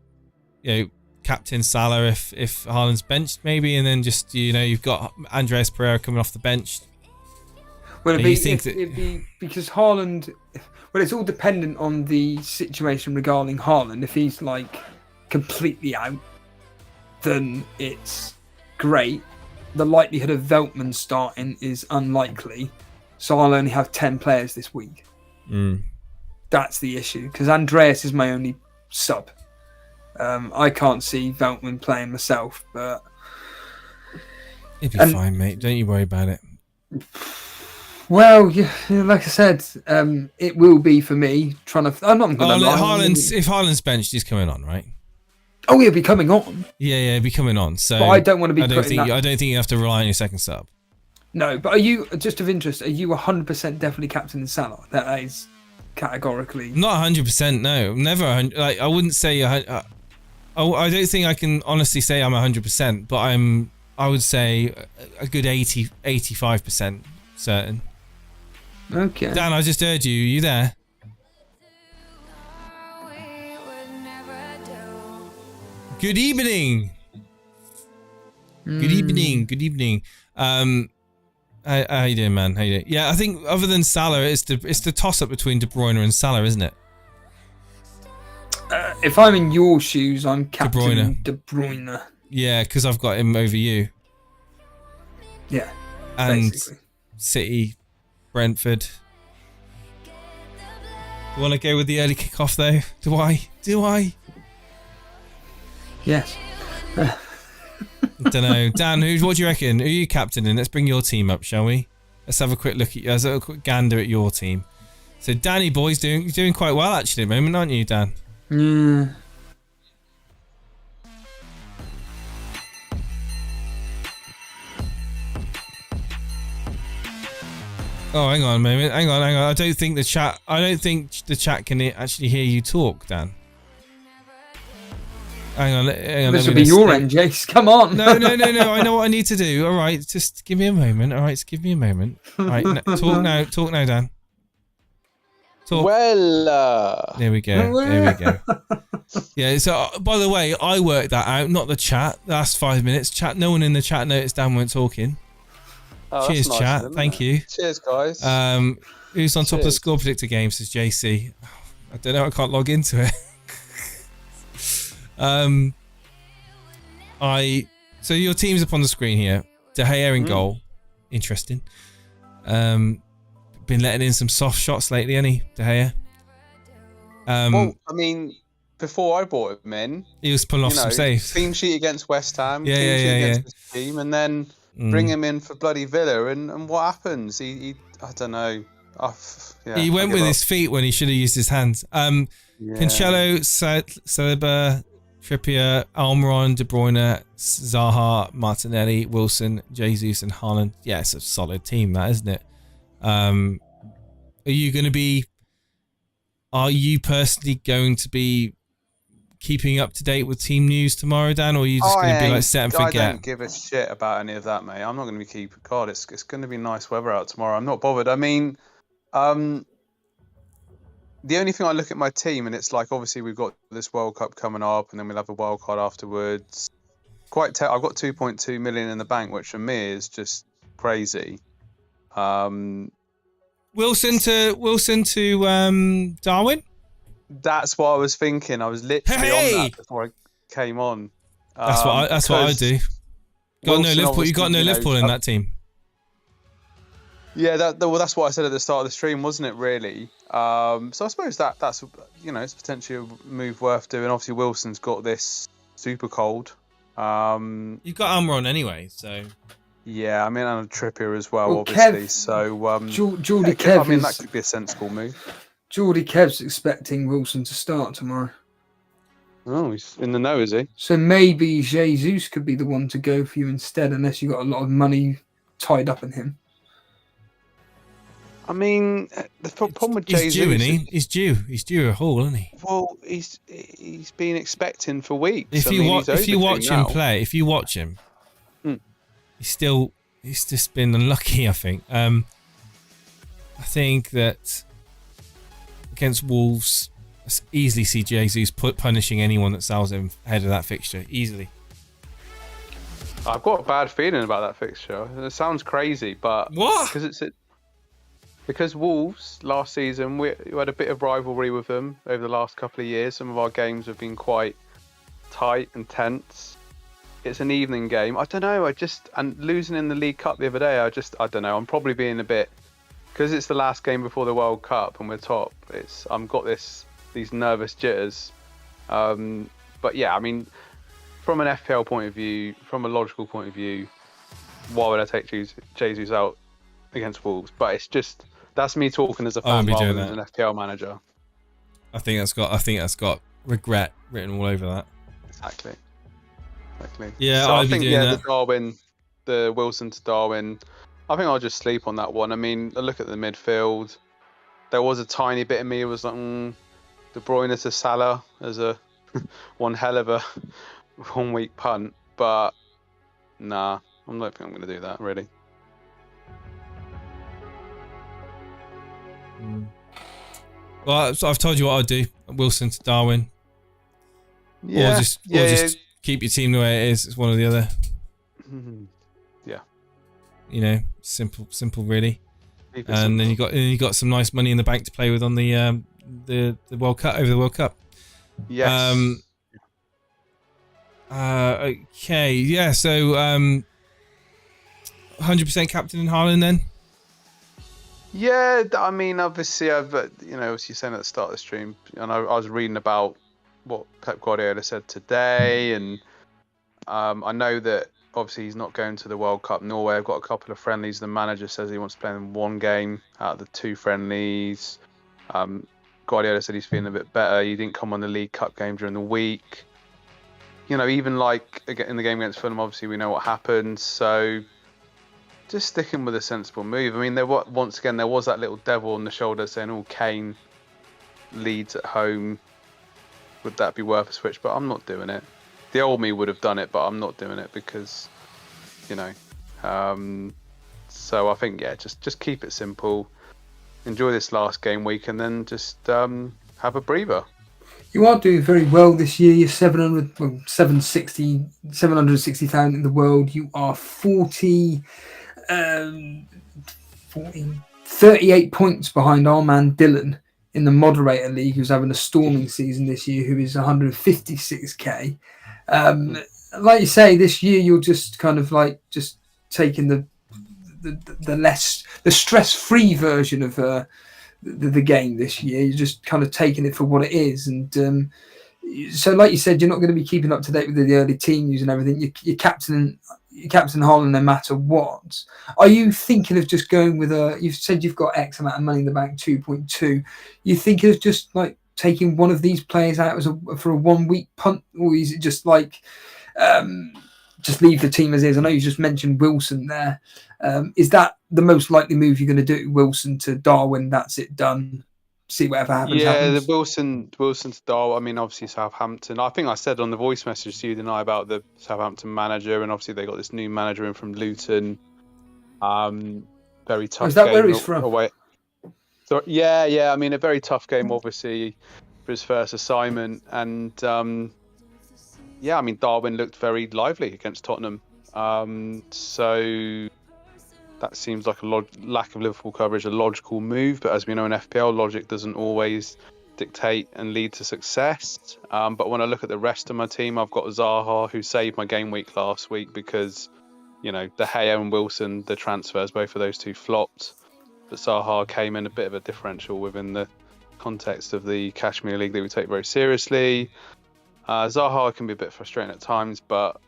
captain Salah if Haaland's benched maybe, and then just, you've got Andreas Pereira coming off the bench. Well, it'd be because Haaland. Well, it's all dependent on the situation regarding Haaland. If he's completely out, then it's great. The likelihood of Veltman starting is unlikely, so I'll only have 10 players this week. That's the issue, because Andreas is my only sub. I can't see Veltman playing myself, but It'd be fine, mate. Don't you worry about it. Well, yeah, like I said, it will be for me trying to. I'm not going to lie. If Haaland's benched, he's coming on, right? Oh, he'll be coming on. Yeah, he'll be coming on. So, but I don't want to be. I don't think you have to rely on your second sub. No, but are you, just of interest, are you 100% definitely captain in Salah? That is categorically. Not 100%. No, never. Like I wouldn't say. I don't think I can honestly say I'm 100%, but I would say a good 85% certain. Okay. Dan, I just heard you. You there? Good evening. Good evening. Good evening. How you doing, man? How you doing? Yeah, I think other than Salah, it's the toss up between De Bruyne and Salah, isn't it? If I'm in your shoes, I'm captain De Bruyne. Yeah, because I've got him over you. Yeah. And basically. City, Brentford. Do you want to go with the early kickoff though? Do I? Yes. I don't know. Dan, what do you reckon? Who are you captaining? Let's bring your team up, shall we? Let's have a quick look at let's have a quick gander at your team. So Danny boy's doing quite well actually at the moment, aren't you, Dan? Yeah. Oh, hang on a moment. Hang on. I don't think the chat can actually hear you talk, Dan. Hang on. This will be your end, Jace. Come on. No. I know what I need to do. All right, just give me a moment. All right, just give me a moment. All right, talk now. Talk now, Dan. Talk. Well, there we go. Yeah. So, by the way, I worked that out, not the chat. The last 5 minutes. Chat. No one in the chat noticed Dan weren't talking. oh, Cheers, that's nice chat. of them, Thank isn't it? you. Cheers, guys. Who's on top of the Cheers. score predictor game? Says JC. I don't know. I can't log into it. So your team's up on the screen here. De Gea in goal. Interesting. Been letting in some soft shots lately, hasn't he, De Gea? Well, I mean, before I brought him in, he was pulling off some saves. Clean sheet against West Ham, Yeah, clean sheet yeah. against this team, and then bring him in for bloody Villa, and what happens? He I don't know. He went with his feet when he should have used his hands. Cancelo, Saliba, Trippier, Almiron, De Bruyne, Zaha, Martinelli, Wilson, Jesus, and Haaland. Yeah, it's a solid team, that, isn't it? Are you personally going to be keeping up to date with team news tomorrow, Dan, or are you just going to be like set and forget? I don't give a shit about any of that, mate. I'm not going to be keeping. God, it's going to be nice weather out tomorrow. I'm not bothered. I mean, the only thing I look at my team, and it's like, obviously we've got this World Cup coming up, and then we'll have a wild card afterwards. I've got 2.2 million in the bank, which for me is just crazy. Wilson to Darwin. That's what I was thinking. I was literally on that before I came on. That's what I do. Got no Liverpool. You got no Liverpool in that team. Yeah, that's what I said at the start of the stream, wasn't it? Really. So I suppose that's it's potentially a move worth doing. Obviously, Wilson's got this super cold. You've got Almiron anyway, so. Yeah, I mean, and a Trippier as well, Kev, obviously. So, Geordie Kev, I mean, that could be a sensible move. Geordie Kev's expecting Wilson to start tomorrow. Oh, he's in the know, is he? So maybe Jesus could be the one to go for you instead, unless you got a lot of money tied up in him. I mean, the problem with Jesus... He's due, isn't he? He's due a haul, isn't he? Well, he's been expecting for weeks. If you watch him play, he's just been unlucky, I think. I think that against Wolves, I easily see Jesus punishing anyone that sells him ahead of that fixture, easily. I've got a bad feeling about that fixture. It sounds crazy, but... What? Because Wolves, last season, we had a bit of rivalry with them over the last couple of years. Some of our games have been quite tight and tense. It's an evening game. I don't know. And losing in the League Cup the other day, I don't know. I'm probably being a bit, because it's the last game before the World Cup and we're top. I've got these nervous jitters. But yeah, I mean, from an FPL point of view, from a logical point of view, why would I take Jesus out against Wolves? But it's just, that's me talking as a I won't fan be rather doing than that. an FPL manager. I think that's got regret written all over that. Exactly. Yeah, so I I'd be think doing the that. the Wilson to Darwin, I think I'll just sleep on that one. I mean, I look at the midfield. There was a tiny bit of me who was like, De Bruyne to Salah as a one hell of a 1 week punt, but nah, I don't think I'm going to do that really. Well, so I've told you what I'd do. Wilson to Darwin. Yeah, Or just keep your team the way it is. It's one or the other. Yeah. You know, simple really. Keep it And simple. then you got some nice money in the bank to play with on the World Cup over the World Cup. Yes. Okay. Yeah. So 100% captain in Haaland then. Yeah, I mean, obviously, as you saying at the start of the stream, and I was reading about what Pep Guardiola said today, and I know that obviously he's not going to the World Cup. Norway have got a couple of friendlies. The manager says he wants to play in one game out of the 2 friendlies. Guardiola said he's feeling a bit better. He didn't come on the League Cup game during the week. You know, even like in the game against Fulham, obviously we know what happened. So just sticking with a sensible move. I mean, once again there was that little devil on the shoulder saying, "Oh, Kane Leeds at home. Would that be worth a switch?" But I'm not doing it. The old me would have done it, but I'm not doing it because, you know. So I think just keep it simple. Enjoy this last game week, and then just have a breather. You are doing very well this year. You're 760,000 in the world. You are 38 points behind our man Dylan in the moderator league, who's having a storming season this year, who is 156k. Like you say, this year you're just kind of like just taking the stress-free version of the game this year. You're just kind of taking it for what it is, and so like you said, you're not going to be keeping up to date with the early team news and everything. You're captain Holland no matter what. Are you thinking of just going with you've said you've got X amount of money in the bank, 2.2. You thinking of just like taking one of these players out for a 1 week punt, or is it just like just leave the team as is? I know you just mentioned Wilson there. Is that the most likely move you're going to do? Wilson to Darwin, that's it, done. See whatever happens. Yeah, happens. the Wilson to Darwin. I mean, obviously Southampton. I think I said on the voice message to you tonight about the Southampton manager, and obviously they got this new manager in from Luton. Very tough. Is that game where he's from? Away. So yeah. I mean, a very tough game, obviously, for his first assignment, and I mean, Darwin looked very lively against Tottenham. So that seems like a lack of Liverpool coverage, a logical move. But as we know in FPL, logic doesn't always dictate and lead to success. But when I look at the rest of my team, I've got Zaha, who saved my game week last week because, you know, De Gea and Wilson, the transfers, both of those two flopped. But Zaha came in a bit of a differential within the context of the Kashmir League that we take very seriously. Zaha can be a bit frustrating at times, but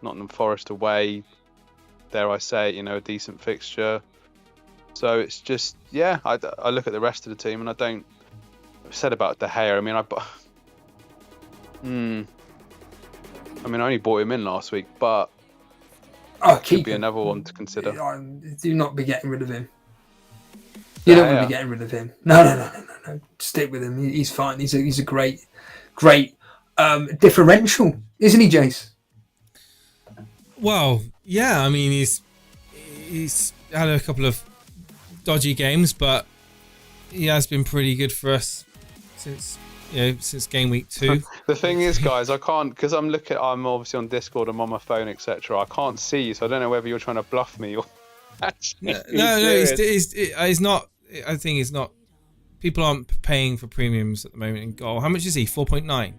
Nottingham Forest away, dare I say, you know, a decent fixture. So it's just, I look at the rest of the team and I don't. I've said about De Gea. I mean, I only bought him in last week, but could be another one to consider. Do not be getting rid of him. You don't want to be getting rid of him. No. Stick with him. He's fine. He's a great differential, isn't he, Jace? Well, yeah. I mean, he's had a couple of dodgy games, but he has been pretty good for us since game week 2. The thing is, guys, I can't, because I'm obviously on Discord, I'm on my phone, etc. I can't see you, so I don't know whether you're trying to bluff me or actually. No, he's not. I think it's not. People aren't paying for premiums at the moment in goal. How much is he? 4.9.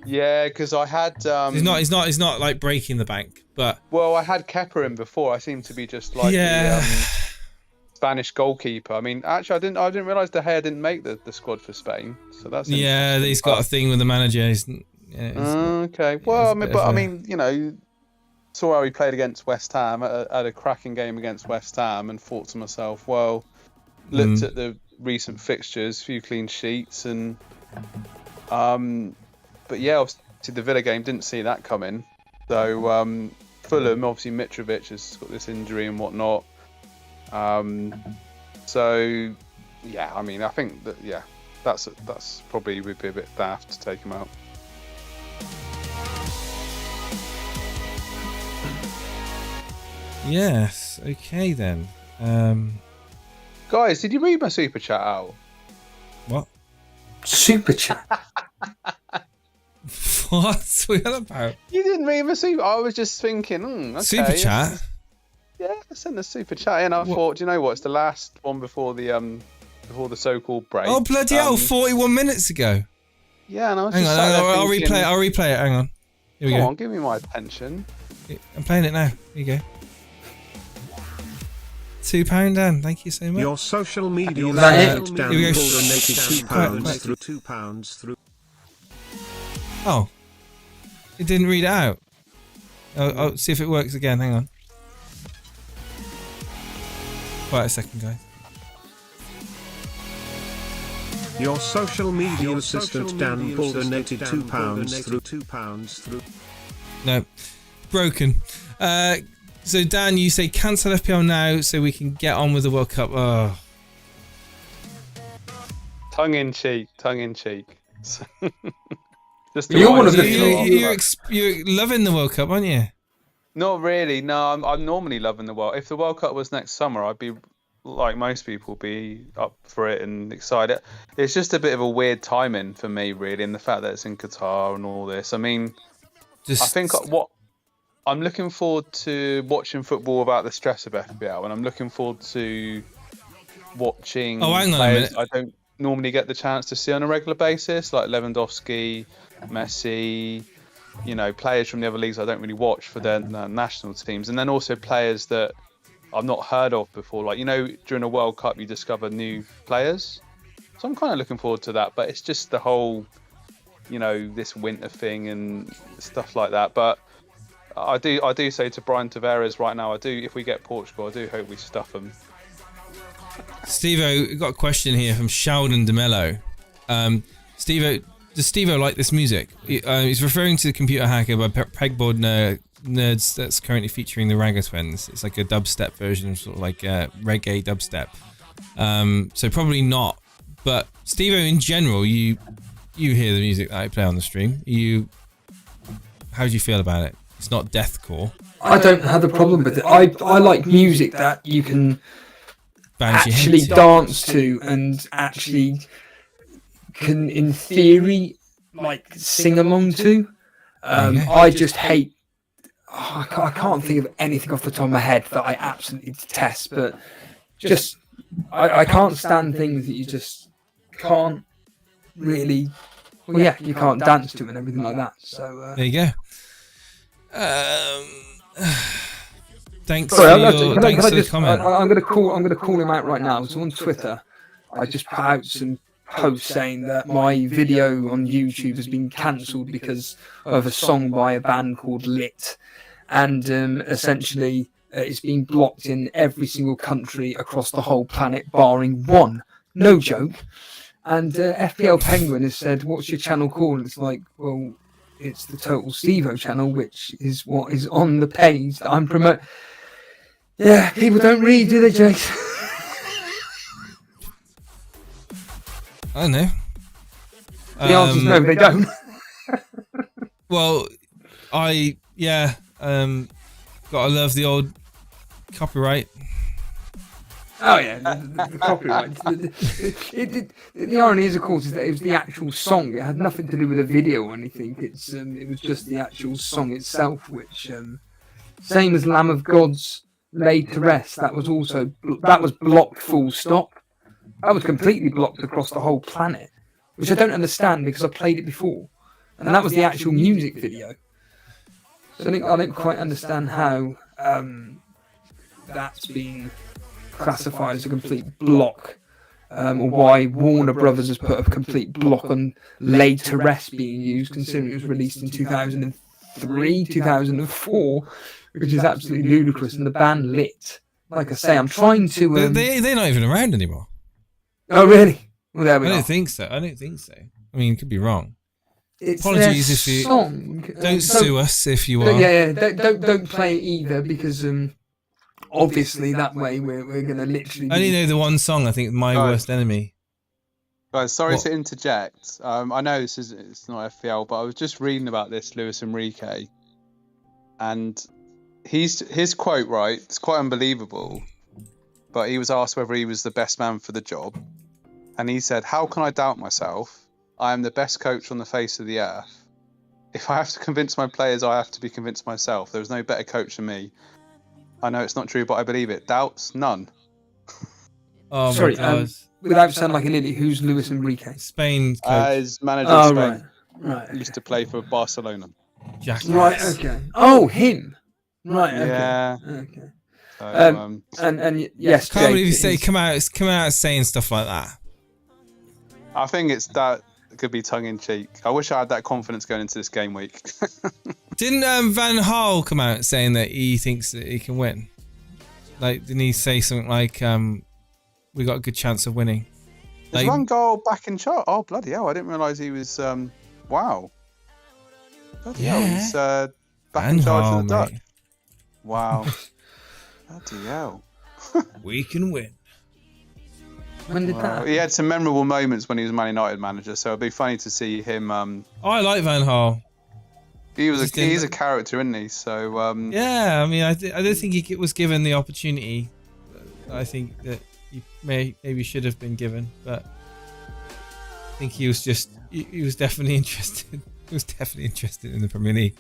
Yeah, because I had. He's not like breaking the bank, but. Well, I had Kepa in before. I seem to be just like. Yeah. Spanish goalkeeper. I mean, actually, I didn't realize De Gea didn't make the squad for Spain. So that's he's got a thing with the manager. Okay. Well, I mean, you know, saw how he played against West Ham. Had a cracking game against West Ham, and thought to myself, well, looked at the recent fixtures, few clean sheets, and but yeah, obviously the Villa game didn't see that coming. So Fulham, obviously Mitrovic has got this injury and whatnot. So yeah, I mean, I think that that's probably would be a bit daft to take him out. Yes. Okay then. Guys, did you read my super chat out? What? Super chat. What? What about? You didn't read my super. I was just thinking, okay. Super chat. Yeah, I sent the super chat in. I thought, do you know what? It's the last one before the so-called break. Oh bloody hell! 41 minutes ago. Yeah, and I was Hang just on, I'll thinking, replay it. I'll replay it. Hang on. Here we Come go. on, give me my attention. I'm playing it now. Here you go. £2, Dan. Thank you so much. Your social media Is that account it? Dan Here we go. donated Quiet. £2 through. Oh, it didn't read it out. I'll see if it works again. Hang on. Wait a second, guys. Your social media assistant Dan Bull donated £2 through. No, broken. So Dan, you say cancel FPL now so we can get on with the World Cup. Oh. Tongue in cheek. Just You're one of the You're loving the World Cup, aren't you? Not really. No, I'm normally loving the World. If the World Cup was next summer, I'd be like most people, be up for it and excited. It's just a bit of a weird timing for me, really, and the fact that it's in Qatar and all this. I mean, I think what I'm looking forward to watching football without the stress of FPL, and I'm looking forward to watching hang on a players minute. I don't normally get the chance to see on a regular basis, like Lewandowski, Messi, you know, players from the other leagues I don't really watch for their national teams, and then also players that I've not heard of before. Like, you know, during a World Cup you discover new players, so I'm kind of looking forward to that. But it's just the whole, you know, this winter thing and stuff like that. But I do say to Brian Tavares right now, if we get Portugal, I do hope we stuff them. Steve-O, got a question here from Sheldon DeMello. Steve-O, does Steve-O like this music? He's referring to the computer hacker by Pegboard Nerds that's currently featuring the Ragga Twins. It's like a dubstep version of sort of like reggae dubstep. So probably not. But Steve-O, in general, you hear the music that I play on the stream. How do you feel about it? It's not deathcore. I don't have a problem with it. I like music that you can actually dance to and actually can, in theory, like sing along to. I just hate. I can't think of anything off the top of my head that I absolutely detest, but just I can't stand things that you just can't really. Well, yeah, you can't dance to and everything like that. So there you go. Thanks sorry, for the comment. I'm gonna call him out right now. So on Twitter, I just put out some posts saying that my video on YouTube has been cancelled because of a song by a band called Lit, and essentially it's been blocked in every single country across the whole planet, barring one. No joke. And FPL Penguin has said, "What's your channel called?" It's like, well, it's the Total Steve-O channel, which is what is on the page that I'm promoting. Yeah, people don't read, do they, Jake? I don't know. The answer's no, they don't. Well, gotta love the old copyright. Oh yeah, the copyright. The irony is, of course, is that it was the actual song. It had nothing to do with a video or anything. It was just the actual song itself, which same as Lamb of God's Laid to Rest. That was blocked. Full stop. That was completely blocked across the whole planet, which I don't understand because I played it before, and that was the actual music video. So I don't quite understand how that's been classified as a complete block, or why Warner Brothers has put a complete block on Laid to Rest being used, considering it was released in 2003, 2004, which is absolutely ludicrous, and the band lit. Like I say, I'm trying to... They're not even around anymore. Oh, really? Well, there we go. I don't think so. I mean, could be wrong. It's Apologies their if you... song. Don't sue us if you are. Yeah, don't play it either, because obviously that way we're going to literally... I only know the one song, I think, My Worst Enemy. Guys, sorry What? to interject. I know it's not FPL, but I was just reading about this Luis Enrique, and his quote, right, it's quite unbelievable, but he was asked whether he was the best man for the job, and he said, "How can I doubt myself? I am the best coach on the face of the earth. If I have to convince my players, I have to be convinced myself. There's no better coach than me. I know it's not true, but I believe it. Doubts? None." Oh, Sorry, my God. without sounding like an idiot, who's Luis Enrique? Spain coach. His manager in Spain. Right. He used to play for Barcelona. Jackass. Right, okay. Oh, him. Right, okay. Yeah. Okay. So, And yes, Can't Jake, believe you it say is- come out saying stuff like that. I think it's that could be tongue in cheek. I wish I had that confidence going into this game week. Didn't Van Gaal come out saying that he thinks that he can win? Like, didn't he say something like, "We got a good chance of winning"? There's one goal back in chart. Oh, bloody hell! I didn't realise he was. Wow. Bloody hell! He's back Van in charge Gaal, of the duck. mate. Wow. Bloody hell! We can win. When did Wow. that? He had some memorable moments when he was Man United manager, so it'd be funny to see him. Oh, I like Van Gaal. He's a character, isn't he? So Yeah, I mean, I don't think he was given the opportunity. I think that he maybe should have been given, but I think he was definitely interested. He was definitely interested in the Premier League.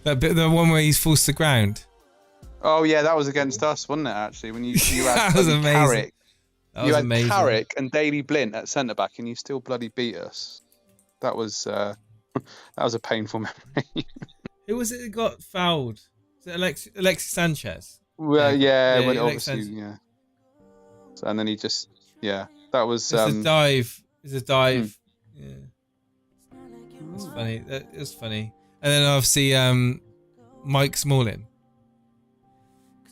That bit, the one where he's forced to ground. Oh yeah, that was against us, wasn't it? Actually, when you had That was bloody amazing. Carrick, That you was had amazing. Carrick and Daley Blint at centre back, and you still bloody beat us. That was that was a painful memory. Who was it that got fouled? Was it Alexis Sanchez? Well, yeah, Yeah, when yeah, obviously, makes sense. yeah. So, and then he just, yeah, that was. It's a dive. It's a dive. Yeah. It's funny. It was funny. And then obviously Mike Smalling.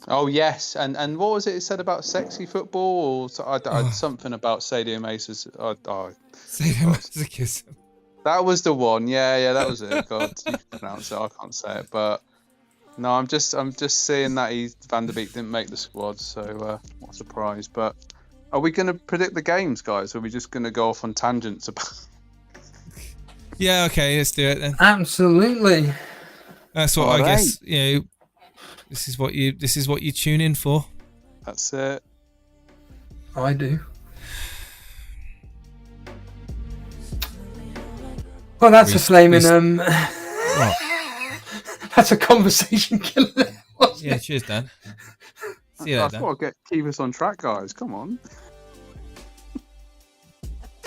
Oh yes, and what was it said about sexy football? Or something about Sadio Mace's. Sadomasochism. That was the one. Yeah, that was it. God, you can pronounce it. I can't say it, but no, I'm just seeing that Van der Beek didn't make the squad, so what a surprise. But are we going to predict the games, guys? Or are we just going to go off on tangents about? Yeah, okay, let's do it then. Absolutely. That's what I guess. You know, this is what you tune in for. That's it. I do. Well, that's a flaming What? that's a conversation killer. Wasn't Yeah, it? cheers, Dan. See you I later, Dan. thought I'd keep us on track, guys. Come on.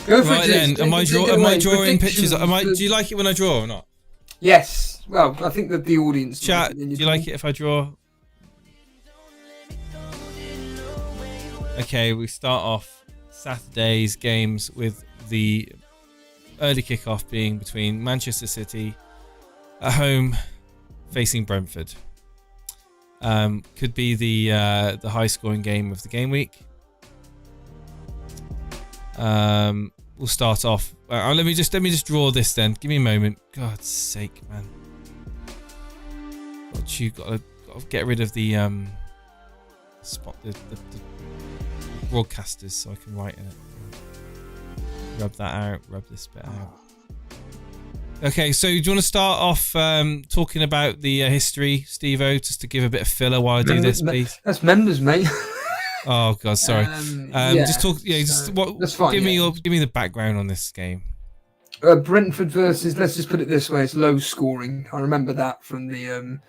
Go for Right it. then, Jason. am I Take it drawing away. pictures? Predictions. Do you like it when I draw or not? Yes. Well, I think that the audience. Chat, do you like it if I draw? Okay, we start off Saturday's games with the early kickoff being between Manchester City at home facing Brentford. Could be the high scoring game of the game week. We'll start off. Let me just draw this then. Give me a moment. God's sake, man. Gotta get rid of the the broadcasters so I can write in it. Rub that out. Rub this bit out. Okay, so do you want to start off talking about the history, Steve-O, just to give a bit of filler while I do this, please? That's members, mate. Oh God, sorry. Yeah, Just talk. Yeah, just what? that's fine, Give me yeah. give me the background on this game. Brentford versus. Let's just put it this way: it's low scoring. I remember that from the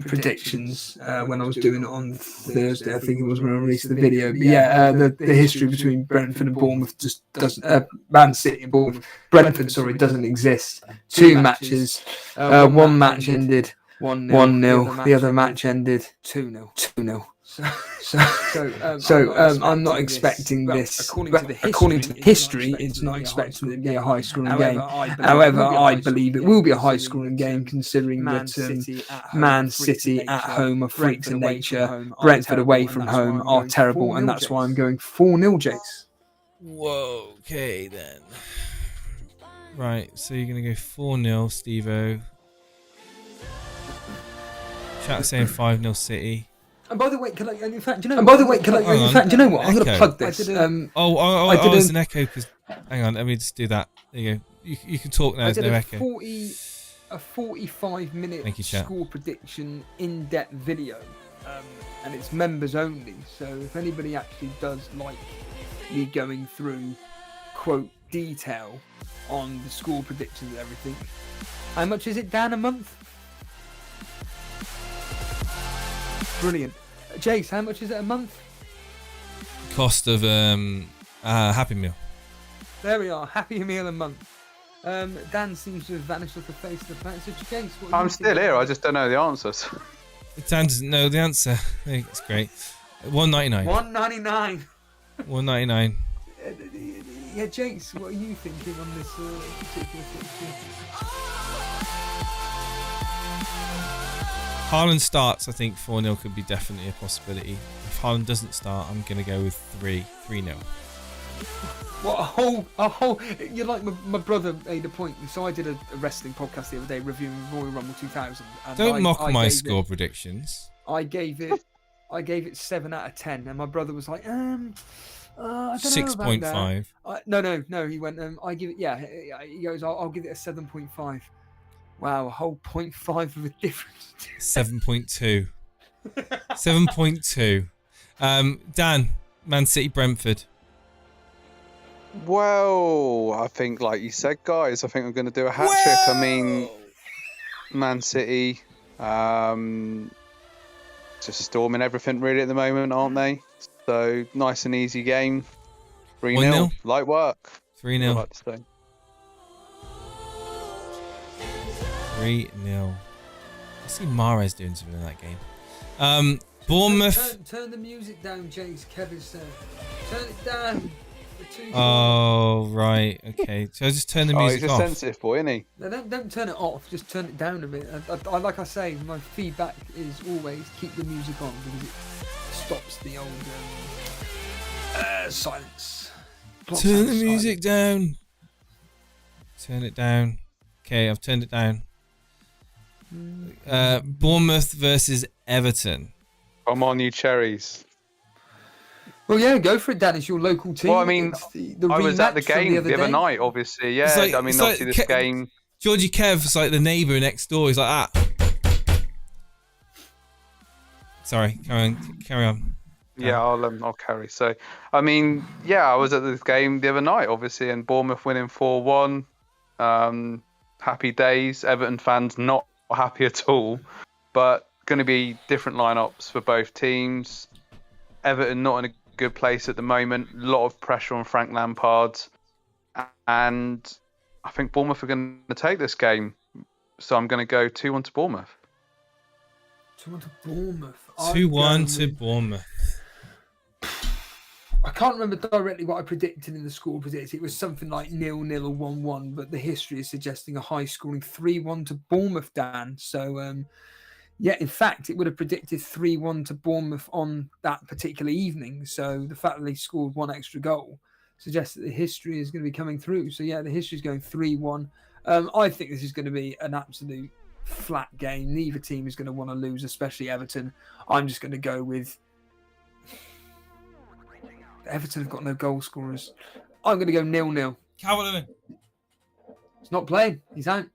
predictions when I was doing it on Thursday. I think it was when I released the video. But yeah, the history between Brentford and Bournemouth just doesn't. Man City and Bournemouth. Brentford, sorry, doesn't exist. Two matches. One match ended 1-0. The other match ended 2-0. I'm not expecting this. According to the history, it's not expected to be a high-scoring game. However, I believe it will be a high-scoring game, considering that Man City at home are freaks of nature. Brentford away from home are terrible, and that's why I'm going 4-0, Jace. Whoa, okay then. Right, so you're going to go 4-0, Steve-O. Chat saying 5-0 City. And by the way, do you know what? I'm going to plug this. It's an echo because. Hang on, let me just do that. There you go. You can talk now. There's no echo. A 45-minute score prediction in-depth video, and it's members only. So if anybody actually does like me going through quote detail on the score predictions and everything, how much is it, Dan, a month? Brilliant. Jace, how much is it a month? Cost of Happy Meal. There we are, Happy Meal a month. Dan seems to have vanished off the face of the planet. So Jace, I'm still here, I just don't know the answers. Dan doesn't know the answer. It's great. $1.99. $1.99. $1.99. Yeah, Jace, what are you thinking on this particular fixture? Haaland starts, I think 4-0 could be definitely a possibility. If Haaland doesn't start, I'm going to go with 3-0. What a whole you're like my brother made a point. So I did a wrestling podcast the other day reviewing Royal Rumble 2000. And Don't mock my score predictions. I gave it 7 out of 10, and my brother was like, I don't know 6.5. No. He went, I give it, he goes, I'll give it a 7.5. Wow, a whole 0.5 of a difference. 7.2. 7.2. Dan, Man City, Brentford. Well, I think, like you said, guys, I think I'm going to do a hat trick. I mean, Man City, just storming everything really at the moment, aren't they? So, nice and easy game. 3-0. Light work. 3-0. I'd like to say. 3-0. I see Mahrez doing something in that game. Bournemouth. Turn the music down, Jace. Kevin said. Turn it down. Oh, right. Okay. So I just turn the music he's off. a sensitive boy, isn't he? No, don't turn it off. Just turn it down a bit. I like I say, my feedback is always keep the music on because it stops the old silence. Turn the music down. Turn it down. Okay, I've turned it down. Bournemouth versus Everton. Come on, you cherries. Well, yeah, go for it, Dan. It's your local team. Well, I mean, I was at the game the other night, obviously. Yeah, I mean, obviously this game. Georgie Kev's like the neighbour next door. He's like that. Sorry, carry on. Yeah, I'll carry. So, I mean, yeah, I was at this game the other night, obviously, and Bournemouth winning 4-1. Happy days. Everton fans not happy at all, but going to be different lineups for both teams. Everton not in a good place at the moment. A lot of pressure on Frank Lampard, and I think Bournemouth are going to take this game. So I'm going to go 2-1 to Bournemouth. 2-1 to Bournemouth. 2-1 to Bournemouth. I can't remember directly what I predicted in the score prediction. It was something like 0-0 or 1-1, but the history is suggesting a high-scoring 3-1 to Bournemouth, Dan. So, yeah, in fact, it would have predicted 3-1 to Bournemouth on that particular evening. So the fact that they scored one extra goal suggests that the history is going to be coming through. So, yeah, the history is going 3-1. I think this is going to be an absolute flat game. Neither team is going to want to lose, especially Everton. I'm just going to go with... Everton have got no goal scorers. I'm going to go 0-0. Calvert-Lewin. He's not playing. He's out.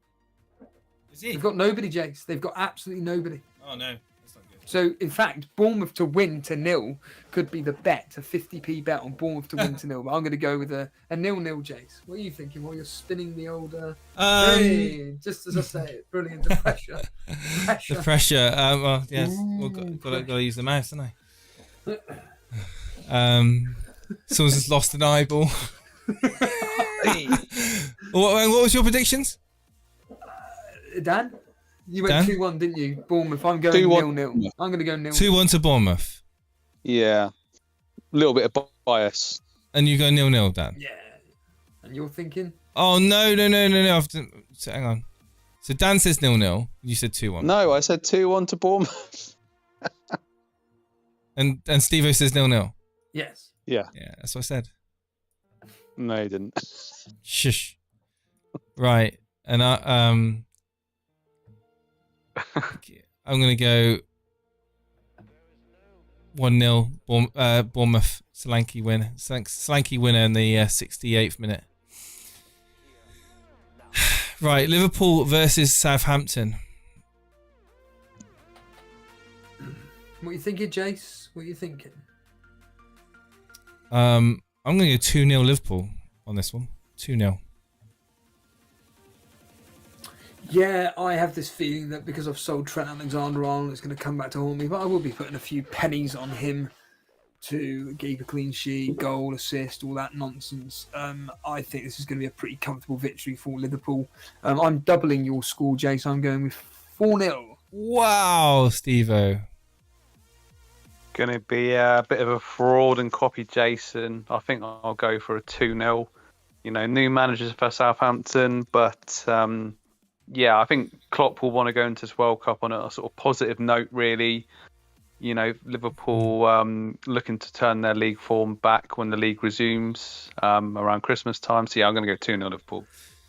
Is he? They've got nobody, Jace. They've got absolutely nobody. Oh, no. That's not good. So, in fact, Bournemouth to win to 0 could be the bet, a 50p bet on Bournemouth to win to 0. But I'm going to go with a 0-0, Jace. What are you thinking while you're spinning the old... hey, just as I say it. Brilliant. The pressure. The pressure. Well, yes. We've got to use the mouse, haven't I? Someone's just lost an eyeball. What was your predictions? Dan? You went 2-1, didn't you? Bournemouth. I'm going 0-0. I'm going to go 0-0. 2-1 to Bournemouth. Yeah, a little bit of bias. And you go 0-0, Dan. Yeah. And you're thinking? Oh no! So, hang on. So Dan says 0-0. You said 2-1. No, I said 2-1 to Bournemouth. And Steve-O says 0-0. Yes. Yeah. Yeah, that's what I said. No, he didn't. Shush. Right, and I'm gonna go 1-0 Bournemouth. Solanke win. Solanke winner in the 68th minute. Right, Liverpool versus Southampton. What are you thinking, Jace? What are you thinking? I'm going to go 2-0 Liverpool on this one. 2-0. Yeah, I have this feeling that because I've sold Trent Alexander-Arnold, it's going to come back to haunt me. But I will be putting a few pennies on him to keep a clean sheet, goal, assist, all that nonsense. I think this is going to be a pretty comfortable victory for Liverpool. I'm doubling your score, Jace. I'm going with 4-0. Wow, Steve-O. Going to be a bit of a fraud and copy Jason. I think I'll go for a 2-0. You know, new managers for Southampton, but yeah, I think Klopp will want to go into this World Cup on a sort of positive note, really. You know, Liverpool looking to turn their league form back when the league resumes around Christmas time. So yeah, I'm going to go 2-0 Liverpool.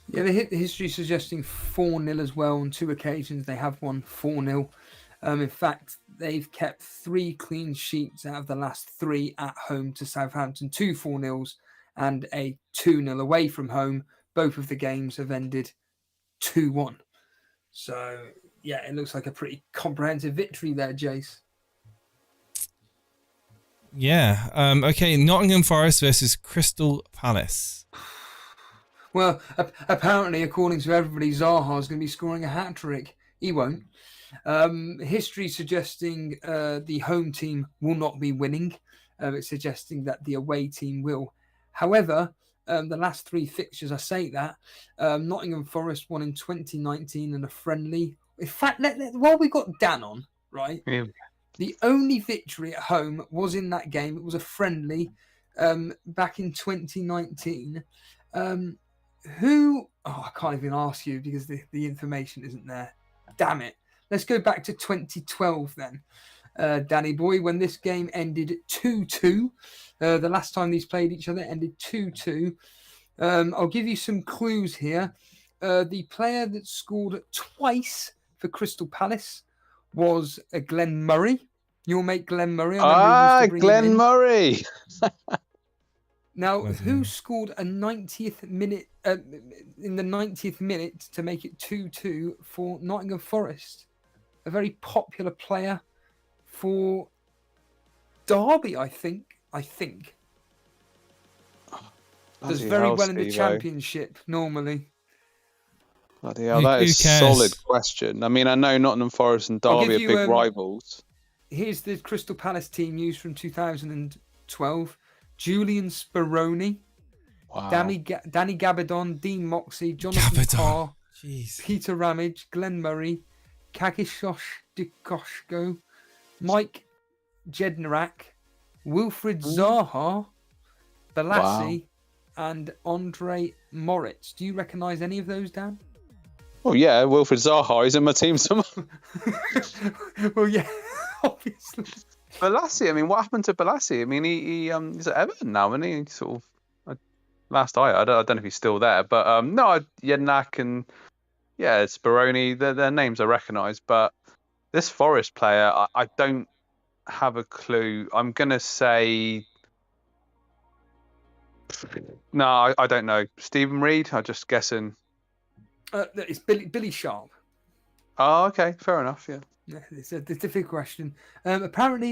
Yeah, the history suggesting 4-0 as well. On 2 occasions, they have won 4-0. In fact, they've kept 3 clean sheets out of the last 3 at home to Southampton, 2 4-0s and a 2-0 away from home. Both of the games have ended 2-1. So, yeah, it looks like a pretty comprehensive victory there, Jace. Yeah. Okay, Nottingham Forest versus Crystal Palace. Well, apparently, according to everybody, Zaha's going to be scoring a hat-trick. He won't. History suggesting the home team will not be winning. It's suggesting that the away team will. However, the last 3 fixtures, I say that, Nottingham Forest won in 2019 in a friendly. In fact, while we got Dan on, right, Yeah. the only victory at home was in that game. It was a friendly back in 2019. I can't even ask you because the information isn't there. Damn it. Let's go back to 2012 then, Danny boy, when this game ended 2-2. The last time these played each other ended 2-2. I'll give you some clues here. The player that scored twice for Crystal Palace was Glenn Murray. Your mate Glenn Murray. Glenn Murray. Now, who scored a 90th minute in the 90th minute to make it 2-2 for Nottingham Forest? A very popular player for Derby, I think. Does very well in the Championship normally. Bloody hell, that is a solid question. I mean, I know Nottingham Forest and Derby are big rivals. Here's the Crystal Palace team used from 2012. Julian Speroni, Wow. Danny Gabardon, Dean Moxey, Jonathan Parr, Peter Ramage, Glenn Murray, Kakishosh Dikoshko, Mike Jednarak, Wilfried Zaha, Balassi, and Andre Moritz. Do you recognise any of those, Dan? Oh yeah, Wilfried Zaha is in my team somewhere. Well, yeah, obviously. Balassi, I mean, what happened to Balassi? I mean, he's at Everton now, isn't he? Sort of. Last I heard, I don't know if he's still there, but no, Jednak and Speroni, their names I recognise, but this Forest player, I don't have a clue. I'm gonna say no, I don't know. Stephen Reed, I'm just guessing. It's Billy Sharp. Oh, okay, fair enough. Yeah. Yeah, it's a difficult question. Apparently,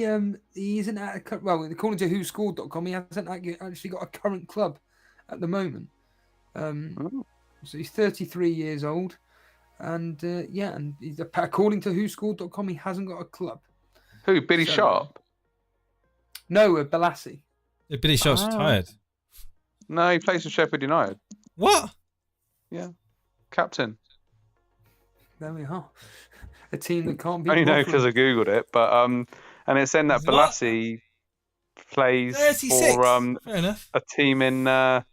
he isn't at according to WhoScored.com, he hasn't actually got a current club at the moment. So he's 33 years old, and and according to WhoScored.com, he hasn't got a club. Who? Billy Sharp? No, Balassi. Yeah, Billy Sharp's retired. No, he plays for Sheffield United. What? Yeah, captain. There we are. A team that can't be. I only know because I googled it, but and it's saying that Balassi plays 36. for Fair enough. a team in. I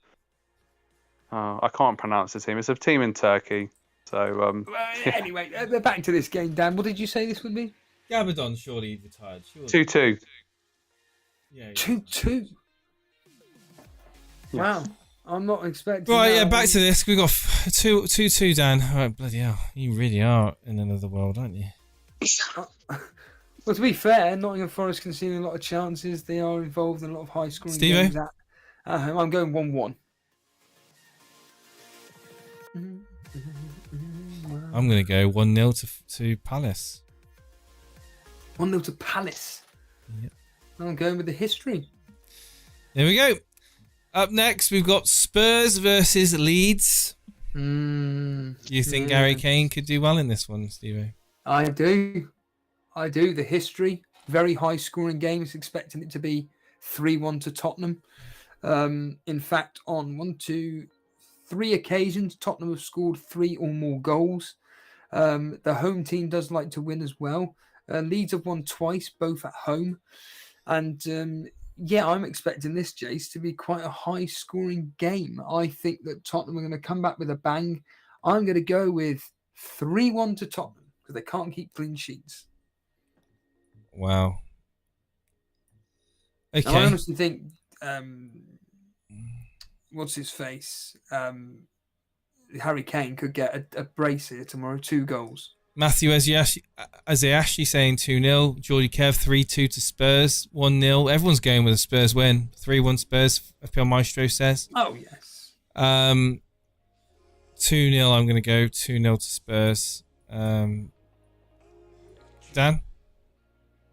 can't pronounce the team. It's a team in Turkey. So Anyway, back to this game, Dan. What did you say this would be? Gabadon surely retired. Surely. 2-2. Yeah. 2-2. Wow. I'm not expecting. Right, that. yeah, back to this. We've got 2-2, Dan. All right, bloody hell. You really are in another world, aren't you? Well, to be fair, Nottingham Forest conceding a lot of chances. They are involved in a lot of high-scoring Steve-o? games at home. I'm going 1-1. I'm going to go 1-0 to Palace. 1-0 to Palace. Yep. I'm going with the history. There we go. Up next, we've got Spurs versus Leeds. You think Gary Kane could do well in this one, Steve? I do. The history, very high-scoring game. It's expecting it to be 3-1 to Tottenham. In fact, on 1, 2, 3 occasions, Tottenham have scored 3 or more goals. The home team does like to win as well. Leeds have won twice, both at home. And yeah, I'm expecting this, Jace, to be quite a high-scoring game. I think that Tottenham are going to come back with a bang. I'm going to go with 3-1 to Tottenham because they can't keep clean sheets. Wow. Okay. Now, I honestly think, what's his face? Harry Kane could get a brace here tomorrow, 2 goals. Matthew Azayashi saying 2-0. Geordie Kev 3-2 to Spurs. 1-0. Everyone's going with a Spurs win. 3-1 Spurs, FPL Maestro says. Oh, yes. 2-0 I'm going to go. 2-0 to Spurs. Dan?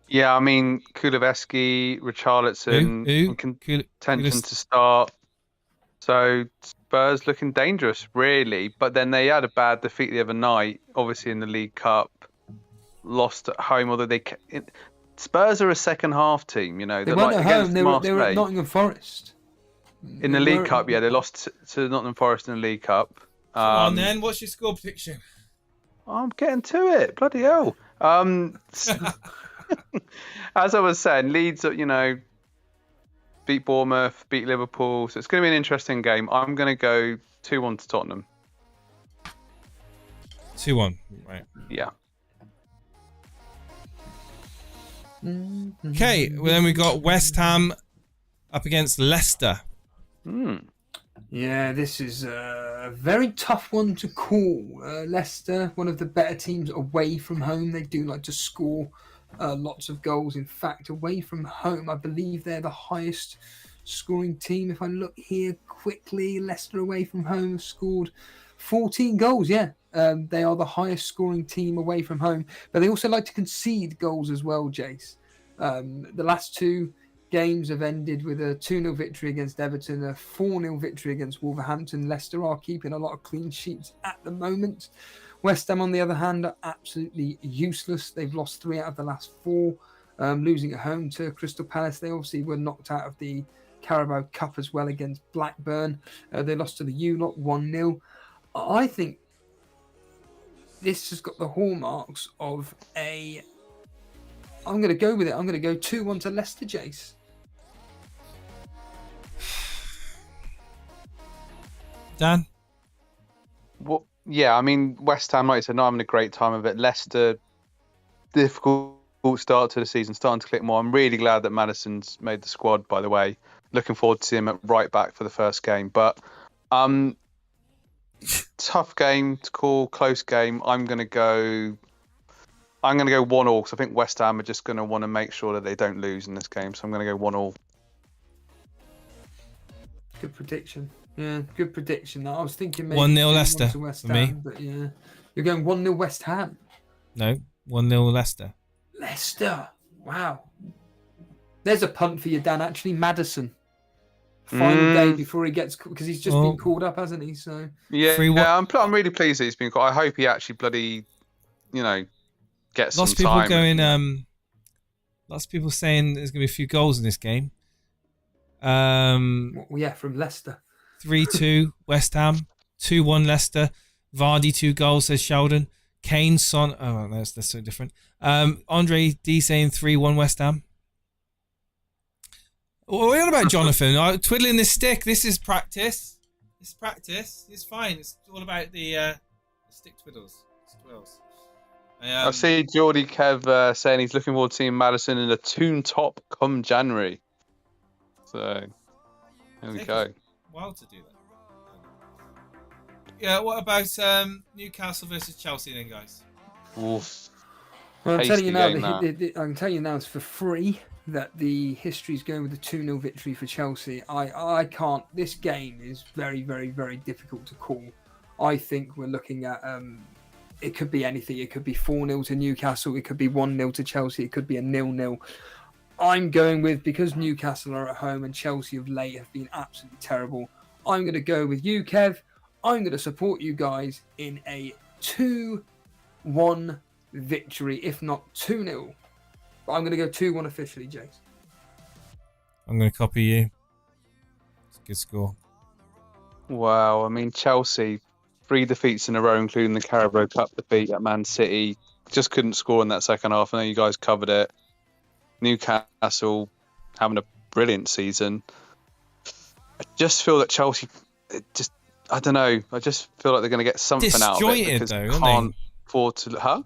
Yeah, I mean, Kuleveski, Richarlison, Who? contention to start. So Spurs looking dangerous, really. But then they had a bad defeat the other night, obviously in the League Cup. Lost at home, although Spurs are a second-half team, you know. They weren't like at home. They were Marseille. at Nottingham Forest. In the League Cup, yeah. They lost to Nottingham Forest in the League Cup. Come on, then. What's your score prediction? I'm getting to it. Bloody hell. As I was saying, Leeds, you know, beat Bournemouth, beat Liverpool. So it's going to be an interesting game. I'm going to go 2-1 to Tottenham. 2-1. Right. Yeah. Okay, well, then we got West Ham up against Leicester. Yeah, this is a very tough one to call. Leicester, one of the better teams away from home. They do like to score lots of goals. In fact, away from home, I believe they're the highest scoring team. If I look here quickly, Leicester away from home have scored 14 goals. Yeah, they are the highest scoring team away from home. But they also like to concede goals as well, Jace. The last 2 games have ended with a 2-0 victory against Everton, a 4-0 victory against Wolverhampton. Leicester are keeping a lot of clean sheets at the moment. West Ham, on the other hand, are absolutely useless. They've lost 3 out of the last 4, losing at home to Crystal Palace. They obviously were knocked out of the Carabao Cup as well against Blackburn. They lost to the U-Lot 1-0. I think this has got the hallmarks of a... I'm going to go with it. I'm going to go 2-1 to Leicester, Jace. Dan? Well, yeah, I mean, West Ham, like you said, not having a great time of it. Leicester, difficult start to the season, starting to click more. I'm really glad that Maddison's made the squad, by the way. Looking forward to seeing him at right back for the first game. But tough game to call, close game. I'm going to go 1-1 because I think West Ham are just going to want to make sure that they don't lose in this game. So I'm going to go 1-1. Good prediction. Yeah, good prediction. I was thinking maybe 1-0 Leicester to West for Ham, me. but yeah, you're going 1-0 West Ham. No, 1-0 Leicester. Leicester. Wow. There's a punt for you, Dan. Actually, Maddison. Final day before he gets, because he's just been called up, hasn't he? So yeah, I'm really pleased that he's been called. I hope he actually bloody, gets lots some time. Lots of people saying there's going to be a few goals in this game. Yeah, from Leicester. 3-2 West Ham, 2-1 Leicester. Vardy 2 goals, says Sheldon. Kane, Son. Oh, that's so different. Andre D saying 3-1 West Ham. What are you on about, Jonathan? Twiddling this stick. This is practice. It's practice. It's fine. It's all about the stick twiddles. I see Geordie Kev saying he's looking forward to seeing Madison in a Toon top come January. So, here we go. Wild to do that. Yeah, what about Newcastle versus Chelsea then, guys? Oof. Well, I'm telling you Hasty now, game, I can tell you now, it's for free that the history is going with a 2-0 victory for Chelsea. I can't. This game is very, very, very difficult to call. I think we're looking at it could be anything. It could be 4-0 to Newcastle. It could be 1-0 to Chelsea. It could be a 0-0. I'm going with, because Newcastle are at home and Chelsea of late have been absolutely terrible, I'm going to go with you, Kev. I'm going to support you guys in a 2-1 victory, if not 2-0. But I'm going to go 2-1 officially, Jace. I'm going to copy you. It's a good score. Wow, I mean, Chelsea, 3 defeats in a row, including the Carabao Cup defeat at Man City. Just couldn't score in that second half. I know you guys covered it. Newcastle having a brilliant season. I just feel that Chelsea, I don't know. I just feel like they're going to get something out of it because though, they can't afford to. Huh?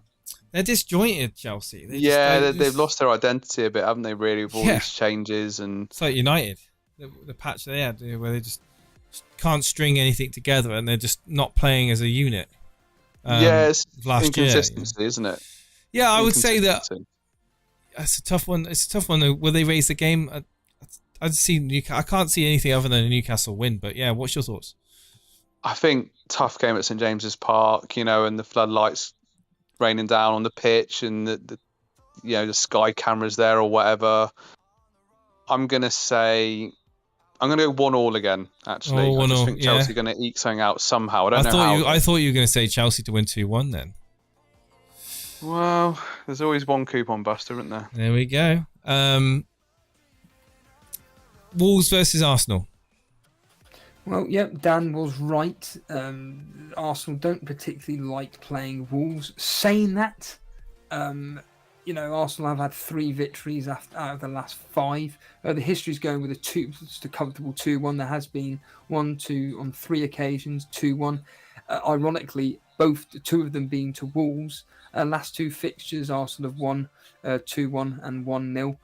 They're disjointed, Chelsea. They've lost their identity a bit, haven't they? Really, with all these changes and. It's like United, the patch they had where they just can't string anything together and they're just not playing as a unit. It's last inconsistency, isn't it? Yeah, I would say that. It's a tough one. It's a tough one. Will they raise the game? I can't see anything other than a Newcastle win. But yeah, what's your thoughts? I think tough game at St James's Park, and the floodlights raining down on the pitch and the Sky cameras there or whatever. I'm gonna go 1-1 again. Actually, I just think Chelsea are gonna eke something out somehow. I thought you were gonna say Chelsea to win 2-1 then. Well, there's always one coupon buster, isn't there? There we go. Wolves versus Arsenal. Well, yep, Dan was right. Arsenal don't particularly like playing Wolves. Saying that, Arsenal have had 3 victories out of the last 5. The history's going with just a comfortable 2-1. There has been 1-2 on 3 occasions, 2-1. Ironically, 2 of them being to Wolves. Last 2 fixtures, Arsenal have won 2-1 and 1-0.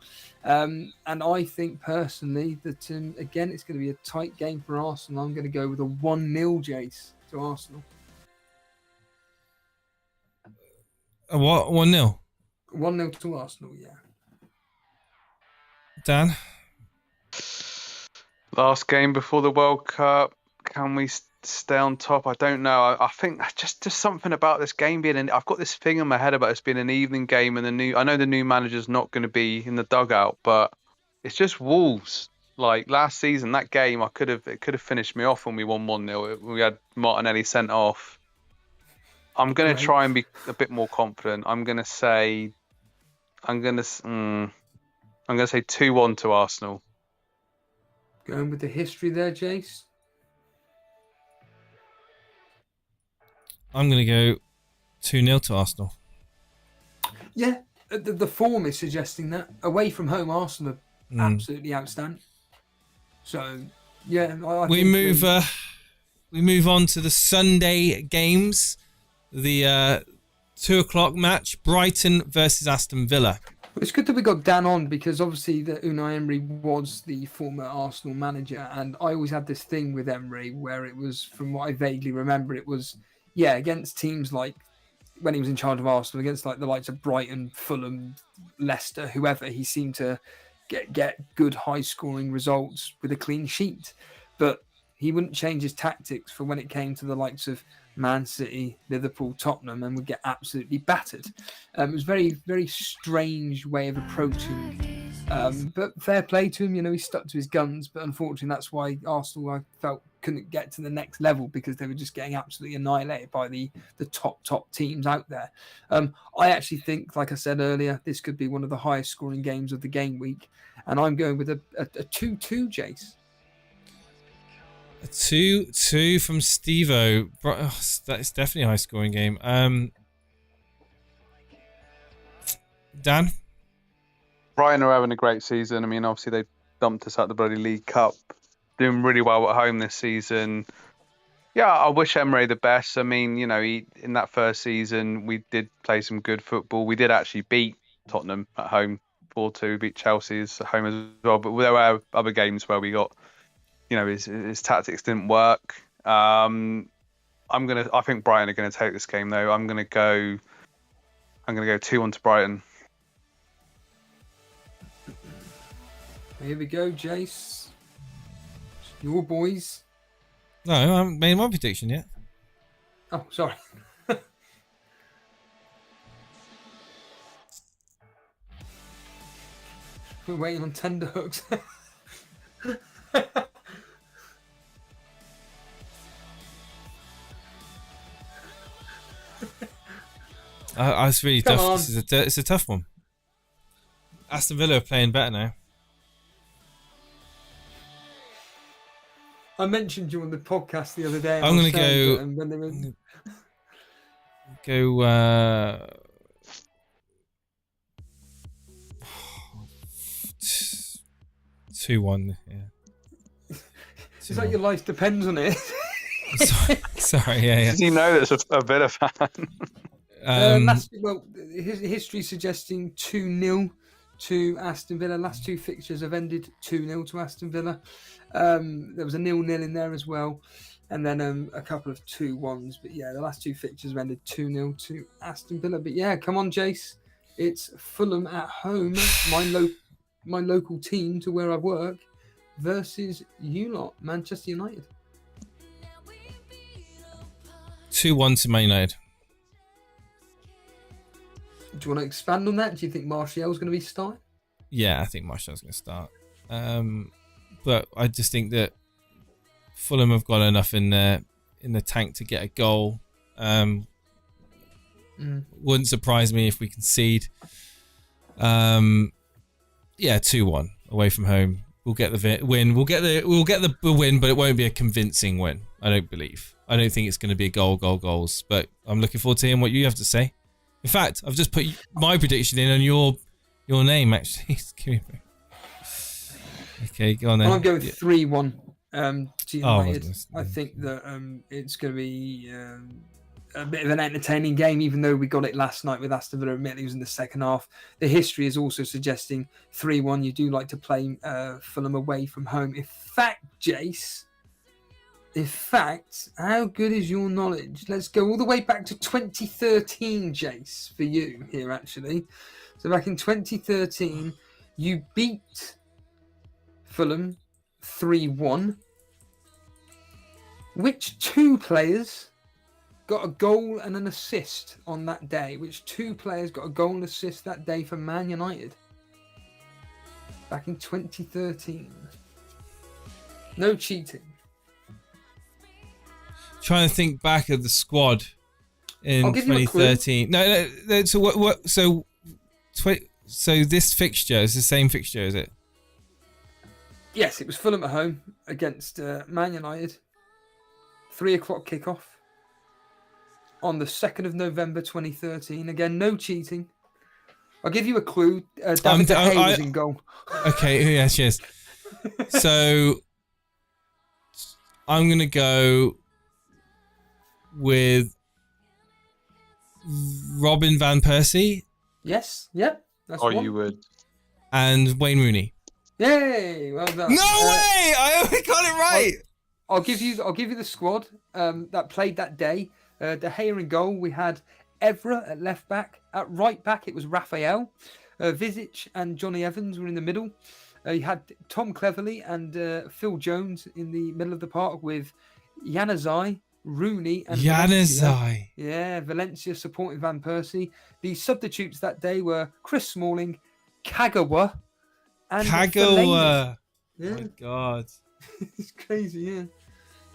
And I think personally that, again, it's going to be a tight game for Arsenal. I'm going to go with a 1-0, Jace, to Arsenal. A what? 1-0? 1-0 to Arsenal, yeah. Dan? Last game before the World Cup. Can we stay on top? I don't know. I think just something about this game being I've got this thing in my head about it being an evening game and I know the new manager's not going to be in the dugout, but it's just Wolves. Like last season, that game it could have finished me off when we won 1-0. We had Martinelli sent off. I'm going to try and be a bit more confident. I'm going to say 2-1 to Arsenal. Going with the history there, Jace. I'm going to go 2-0 to Arsenal. Yeah, the form is suggesting that. Away from home, Arsenal are absolutely outstanding. So, yeah, we move on to the Sunday games. The 2 o'clock match, Brighton versus Aston Villa. It's good that we got Dan on because obviously Unai Emery was the former Arsenal manager, and I always had this thing with Emery where it was, from what I vaguely remember, it was against teams like when he was in charge of Arsenal, against like the likes of Brighton, Fulham, Leicester, whoever, he seemed to get good high-scoring results with a clean sheet. But he wouldn't change his tactics for when it came to the likes of Man City, Liverpool, Tottenham, and would get absolutely battered. It was a very, very strange way of approaching. But fair play to him, he stuck to his guns. But unfortunately, that's why Arsenal, I felt, couldn't get to the next level because they were just getting absolutely annihilated by the top teams out there. I actually think, like I said earlier, this could be one of the highest scoring games of the game week. And I'm going with a 2-2, Jace. A 2-2 from Steve-O. That's definitely a high-scoring game. Dan? Brighton are having a great season. I mean, obviously dumped us out the bloody League Cup. Doing really well at home this season. Yeah, I wish Emre the best. I mean, in that first season, we did play some good football. We did actually beat Tottenham at home 4-2, beat Chelsea's at home as well. But there were other games where we got, his tactics didn't work. I think Brighton are gonna take this game though. I'm gonna go 2-1 to Brighton. Here we go, Jace. Your boys. No, I haven't made my prediction yet. Oh, sorry. We're waiting on tender hooks. It's really Come tough. on. It's a tough one. Aston Villa are playing better now. I mentioned you on the podcast the other day. I'm going to go. And when they were... Go. 2-1. Yeah. It's like your life depends on it. Sorry. Yeah. Did you know that's a Villa fan? History suggesting 2-0 to Aston Villa. Last two fixtures have ended 2-0 to Aston Villa. There was a 0-0 in there as well, and then a couple of 2-1s. But yeah, the last two fixtures have ended 2-0 to Aston Villa. But yeah, come on, Jace. It's Fulham at home, my local team to where I work, versus you lot, Manchester United. 2-1 to Man United. Do you want to expand on that? Do you think Martial's going to be starting? Yeah, I think Martial's going to start. But I just think that Fulham have got enough in the tank to get a goal. Wouldn't surprise me if we concede. 2-1 away from home. We'll get the win. We'll get the win, but it won't be a convincing win. I don't believe. I don't think it's going to be goals. But I'm looking forward to hearing what you have to say. In fact, I've just put my prediction in on your name. Actually, okay, go on then. I'm going 3-1 to United. I think that it's going to be a bit of an entertaining game, even though we got it last night with Aston Villa. Admittedly, it was in the second half. The history is also suggesting 3-1. You do like to play Fulham away from home. In fact, Jace, how good is your knowledge? Let's go all the way back to 2013, Jace, for you here, actually. So back in 2013, you beat Fulham 3-1. Which two players got a goal and an assist on that day? Which two players got a goal and assist that day for Man United? Back in 2013. No cheating. Trying to think back of the squad in 2013. No. So what? So this fixture is the same fixture, is it? Yes, it was Fulham at home against Man United. 3:00 kickoff on the 2nd of November 2013. Again, no cheating. I'll give you a clue. David De Gea was in goal. Okay, yeah, cheers. So I'm going to go with Robin Van Persie. Yes, yep. That's one. You would. And Wayne Rooney. Yay! Well done. No way! I got it right. I'll give you the squad that played that day. De Gea in goal. We had Evra at left back. At right back, it was Raphael. Vizic and Johnny Evans were in the middle. You had Tom Cleverley and Phil Jones in the middle of the park with Januzaj, Rooney and Januzaj. Yeah, Valencia supporting Van Persie. The substitutes that day were Chris Smalling, Kagawa, and Fellaini. Yeah. Oh my God. It's crazy, yeah.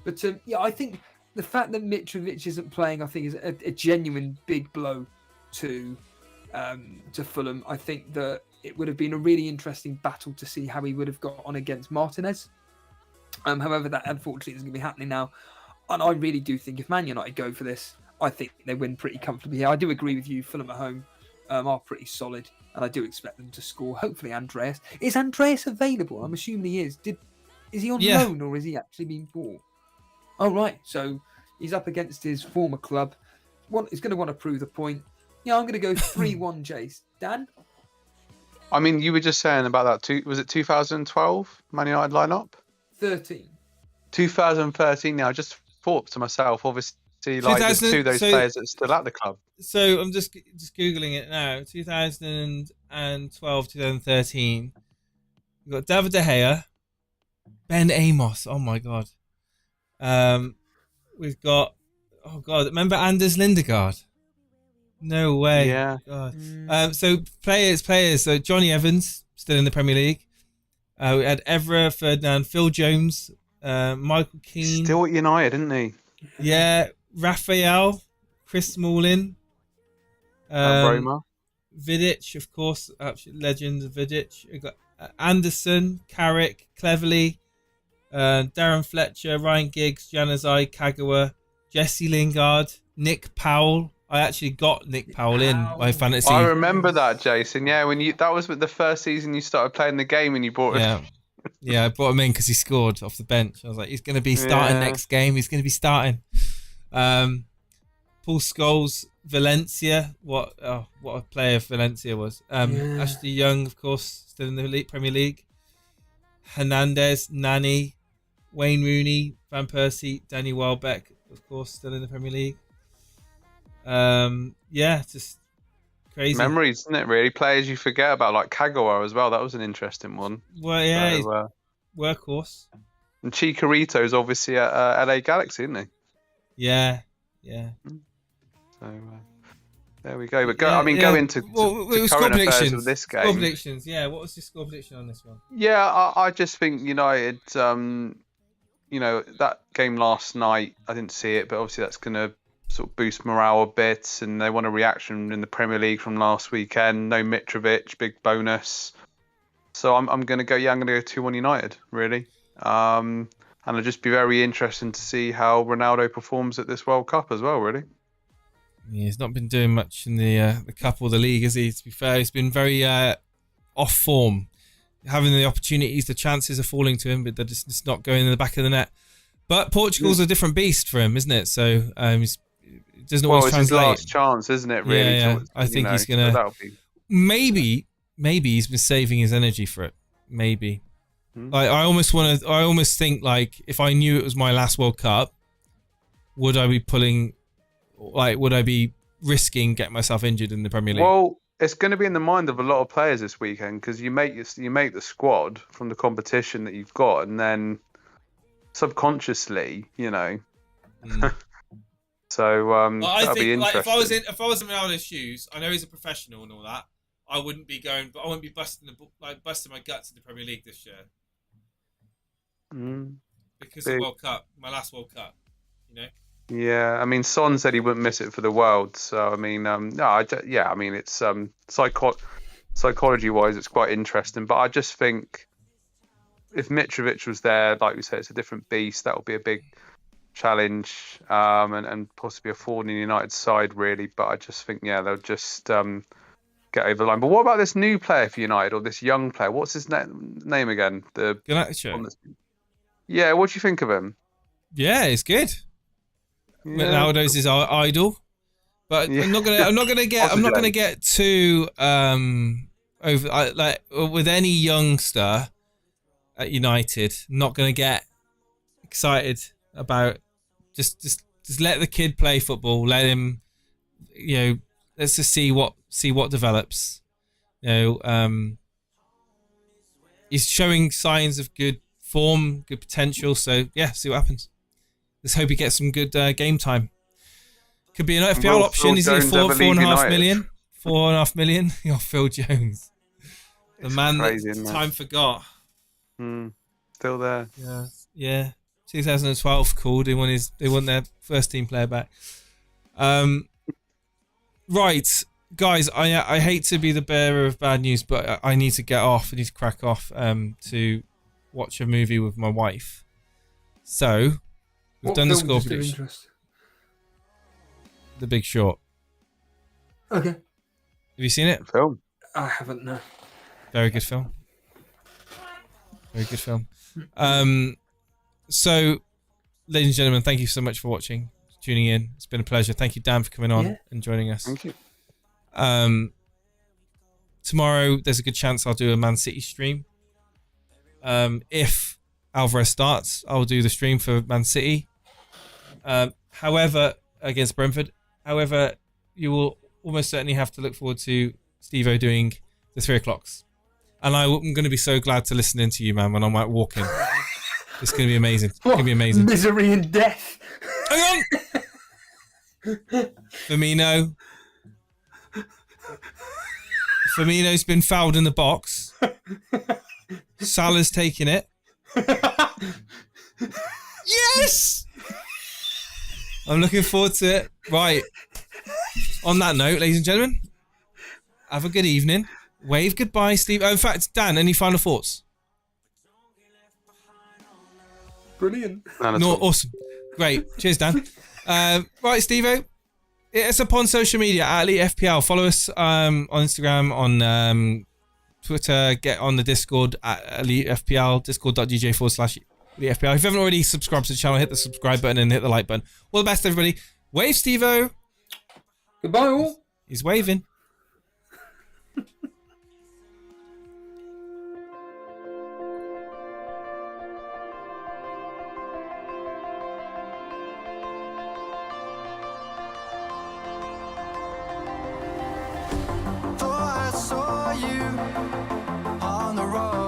But I think the fact that Mitrovic isn't playing, I think, is a genuine big blow to Fulham. I think that it would have been a really interesting battle to see how he would have got on against Martinez. However, that unfortunately isn't going to be happening now. And I really do think if Man United go for this, I think they win pretty comfortably here. I do agree with you, Fulham at home. are pretty solid, and I do expect them to score. Hopefully, Andreas. Is Andreas available? I'm assuming he is. Is he on loan or is he actually being bought? Oh, right. So he's up against his former club. He's going to want to prove the point. Yeah, I'm going to go 3-1, Jace. Dan? I mean, you were just saying about that. Was it 2012 Man United lineup? 13. 2013. Now, I just thought to myself, obviously, like there's two of those players that are still at the club. So I'm just googling it now. 2012, 2013. We've got David De Gea, Ben Amos. Oh my god. We've got remember Anders Lindegaard? No way. Yeah. God. So players. So Johnny Evans still in the Premier League. We had Evra, Ferdinand, Phil Jones, Michael Keane. Still at United, isn't he? Yeah, Raphael, Chris Smalling, Roma. Vidic, of course, absolute legend of Vidic. We've got Anderson, Carrick, Cleverley, Darren Fletcher, Ryan Giggs, Januzaj, Kagawa, Jesse Lingard, Nick Powell. I actually got Nick Powell in my fantasy. I remember that, Jason. Yeah, that was the first season you started playing the game and you brought him. Yeah, I brought him in because he scored off the bench. I was like, he's going to be starting next game. He's going to be starting. Paul Scholes, Valencia. What a player Valencia was. Ashley Young, of course, still in the Premier League. Hernandez, Nani, Wayne Rooney, Van Persie, Danny Welbeck, of course, still in the Premier League. Just crazy memories, isn't it? Really, players you forget about, like Kagawa as well. That was an interesting one. Well, yeah, he's workhorse. And Chicharito's obviously at LA Galaxy, isn't he? Yeah. So there we go. But go into current affairs of this game. Score predictions. Yeah, what was your score prediction on this one? Yeah, I just think United. That game last night, I didn't see it, but obviously that's going to sort of boost morale a bit, and they want a reaction in the Premier League from last weekend. No Mitrovic, big bonus. So I'm going to go. Yeah, I'm going to go 2-1 United. Really. And it'll just be very interesting to see how Ronaldo performs at this World Cup as well. Really. Yeah, he's not been doing much in the Cup or the League, has he? To be fair, he's been very off form. Having the opportunities, the chances are falling to him, but they're just not going in the back of the net. But Portugal's a different beast for him, isn't it? So it doesn't always translate. It's his last chance, isn't it? Really? Yeah. I think he's gonna. Maybe he's been saving his energy for it. Maybe. Like I almost think like if I knew it was my last World Cup, would I be risking getting myself injured in the Premier League? Well, it's going to be in the mind of a lot of players this weekend because you make the squad from the competition that you've got, and then subconsciously, So that'll be interesting. Like, if I was in Ronaldo's shoes, I know he's a professional and all that. I wouldn't be busting my guts in the Premier League this year because of World Cup, my last World Cup. Yeah, I mean, Son said he wouldn't miss it for the world. So I mean, it's psychology-wise, it's quite interesting. But I just think if Mitrovic was there, like we said, it's a different beast. That would be a big challenge, and possibly a thorn in United's side, really. But I just think, they'll just get over the line. But what about this new player for United, or this young player? What's his name again? Garnacho. Yeah, what do you think of him? Yeah, he's good. Ronaldo's his idol, but I'm not gonna get too over like with any youngster at United. I'm not gonna get excited about just let the kid play football. Let him, let's just see what develops. He's showing signs of good form, good potential. So yeah, see what happens. Let's hope he gets some good game time. Could be an FPL option. He's in 4.5 million. 4.5 million. Phil Jones, the man that time forgot. Still there. Yeah. 2012 called. They want their first team player back. Right, guys. I hate to be the bearer of bad news, but I need to get off. I need to crack off to watch a movie with my wife. So. We've done the score prediction. The Big Short. Okay. you seen it? Film. I haven't, no. Very good film. Very good film. So, ladies and gentlemen, thank you so much for watching, tuning in. It's been a pleasure. Thank you, Dan, for coming on and joining us. Thank you. Tomorrow, there's a good chance I'll do a Man City stream. If Alvarez starts, I'll do the stream for Man City. However, against Brentford. However, you will almost certainly have to look forward to Steve-O doing the 3 o'clocks. And I'm going to be so glad to listen in to you, man, when I'm out walking. It's going to be amazing. It's going to be amazing. Misery and death. Hang on! Firmino. Firmino's been fouled in the box. Salah's taking it. Yes! I'm looking forward to it. Right. On that note, ladies and gentlemen, have a good evening. Wave goodbye, Steve. Oh, in fact, Dan, any final thoughts? Brilliant. No, awesome. Great. Cheers, Dan. Right, Steve-O. Hit us up on social media at Elite FPL. Follow us on Instagram, on Twitter. Get on the Discord at Elite FPL, discord.gj/Elite FPL. If you haven't already subscribed to the channel, hit the subscribe button and hit the like button. All the best, everybody. Wave, Steve-O. Goodbye, all. He's waving. Thought I saw you on the road.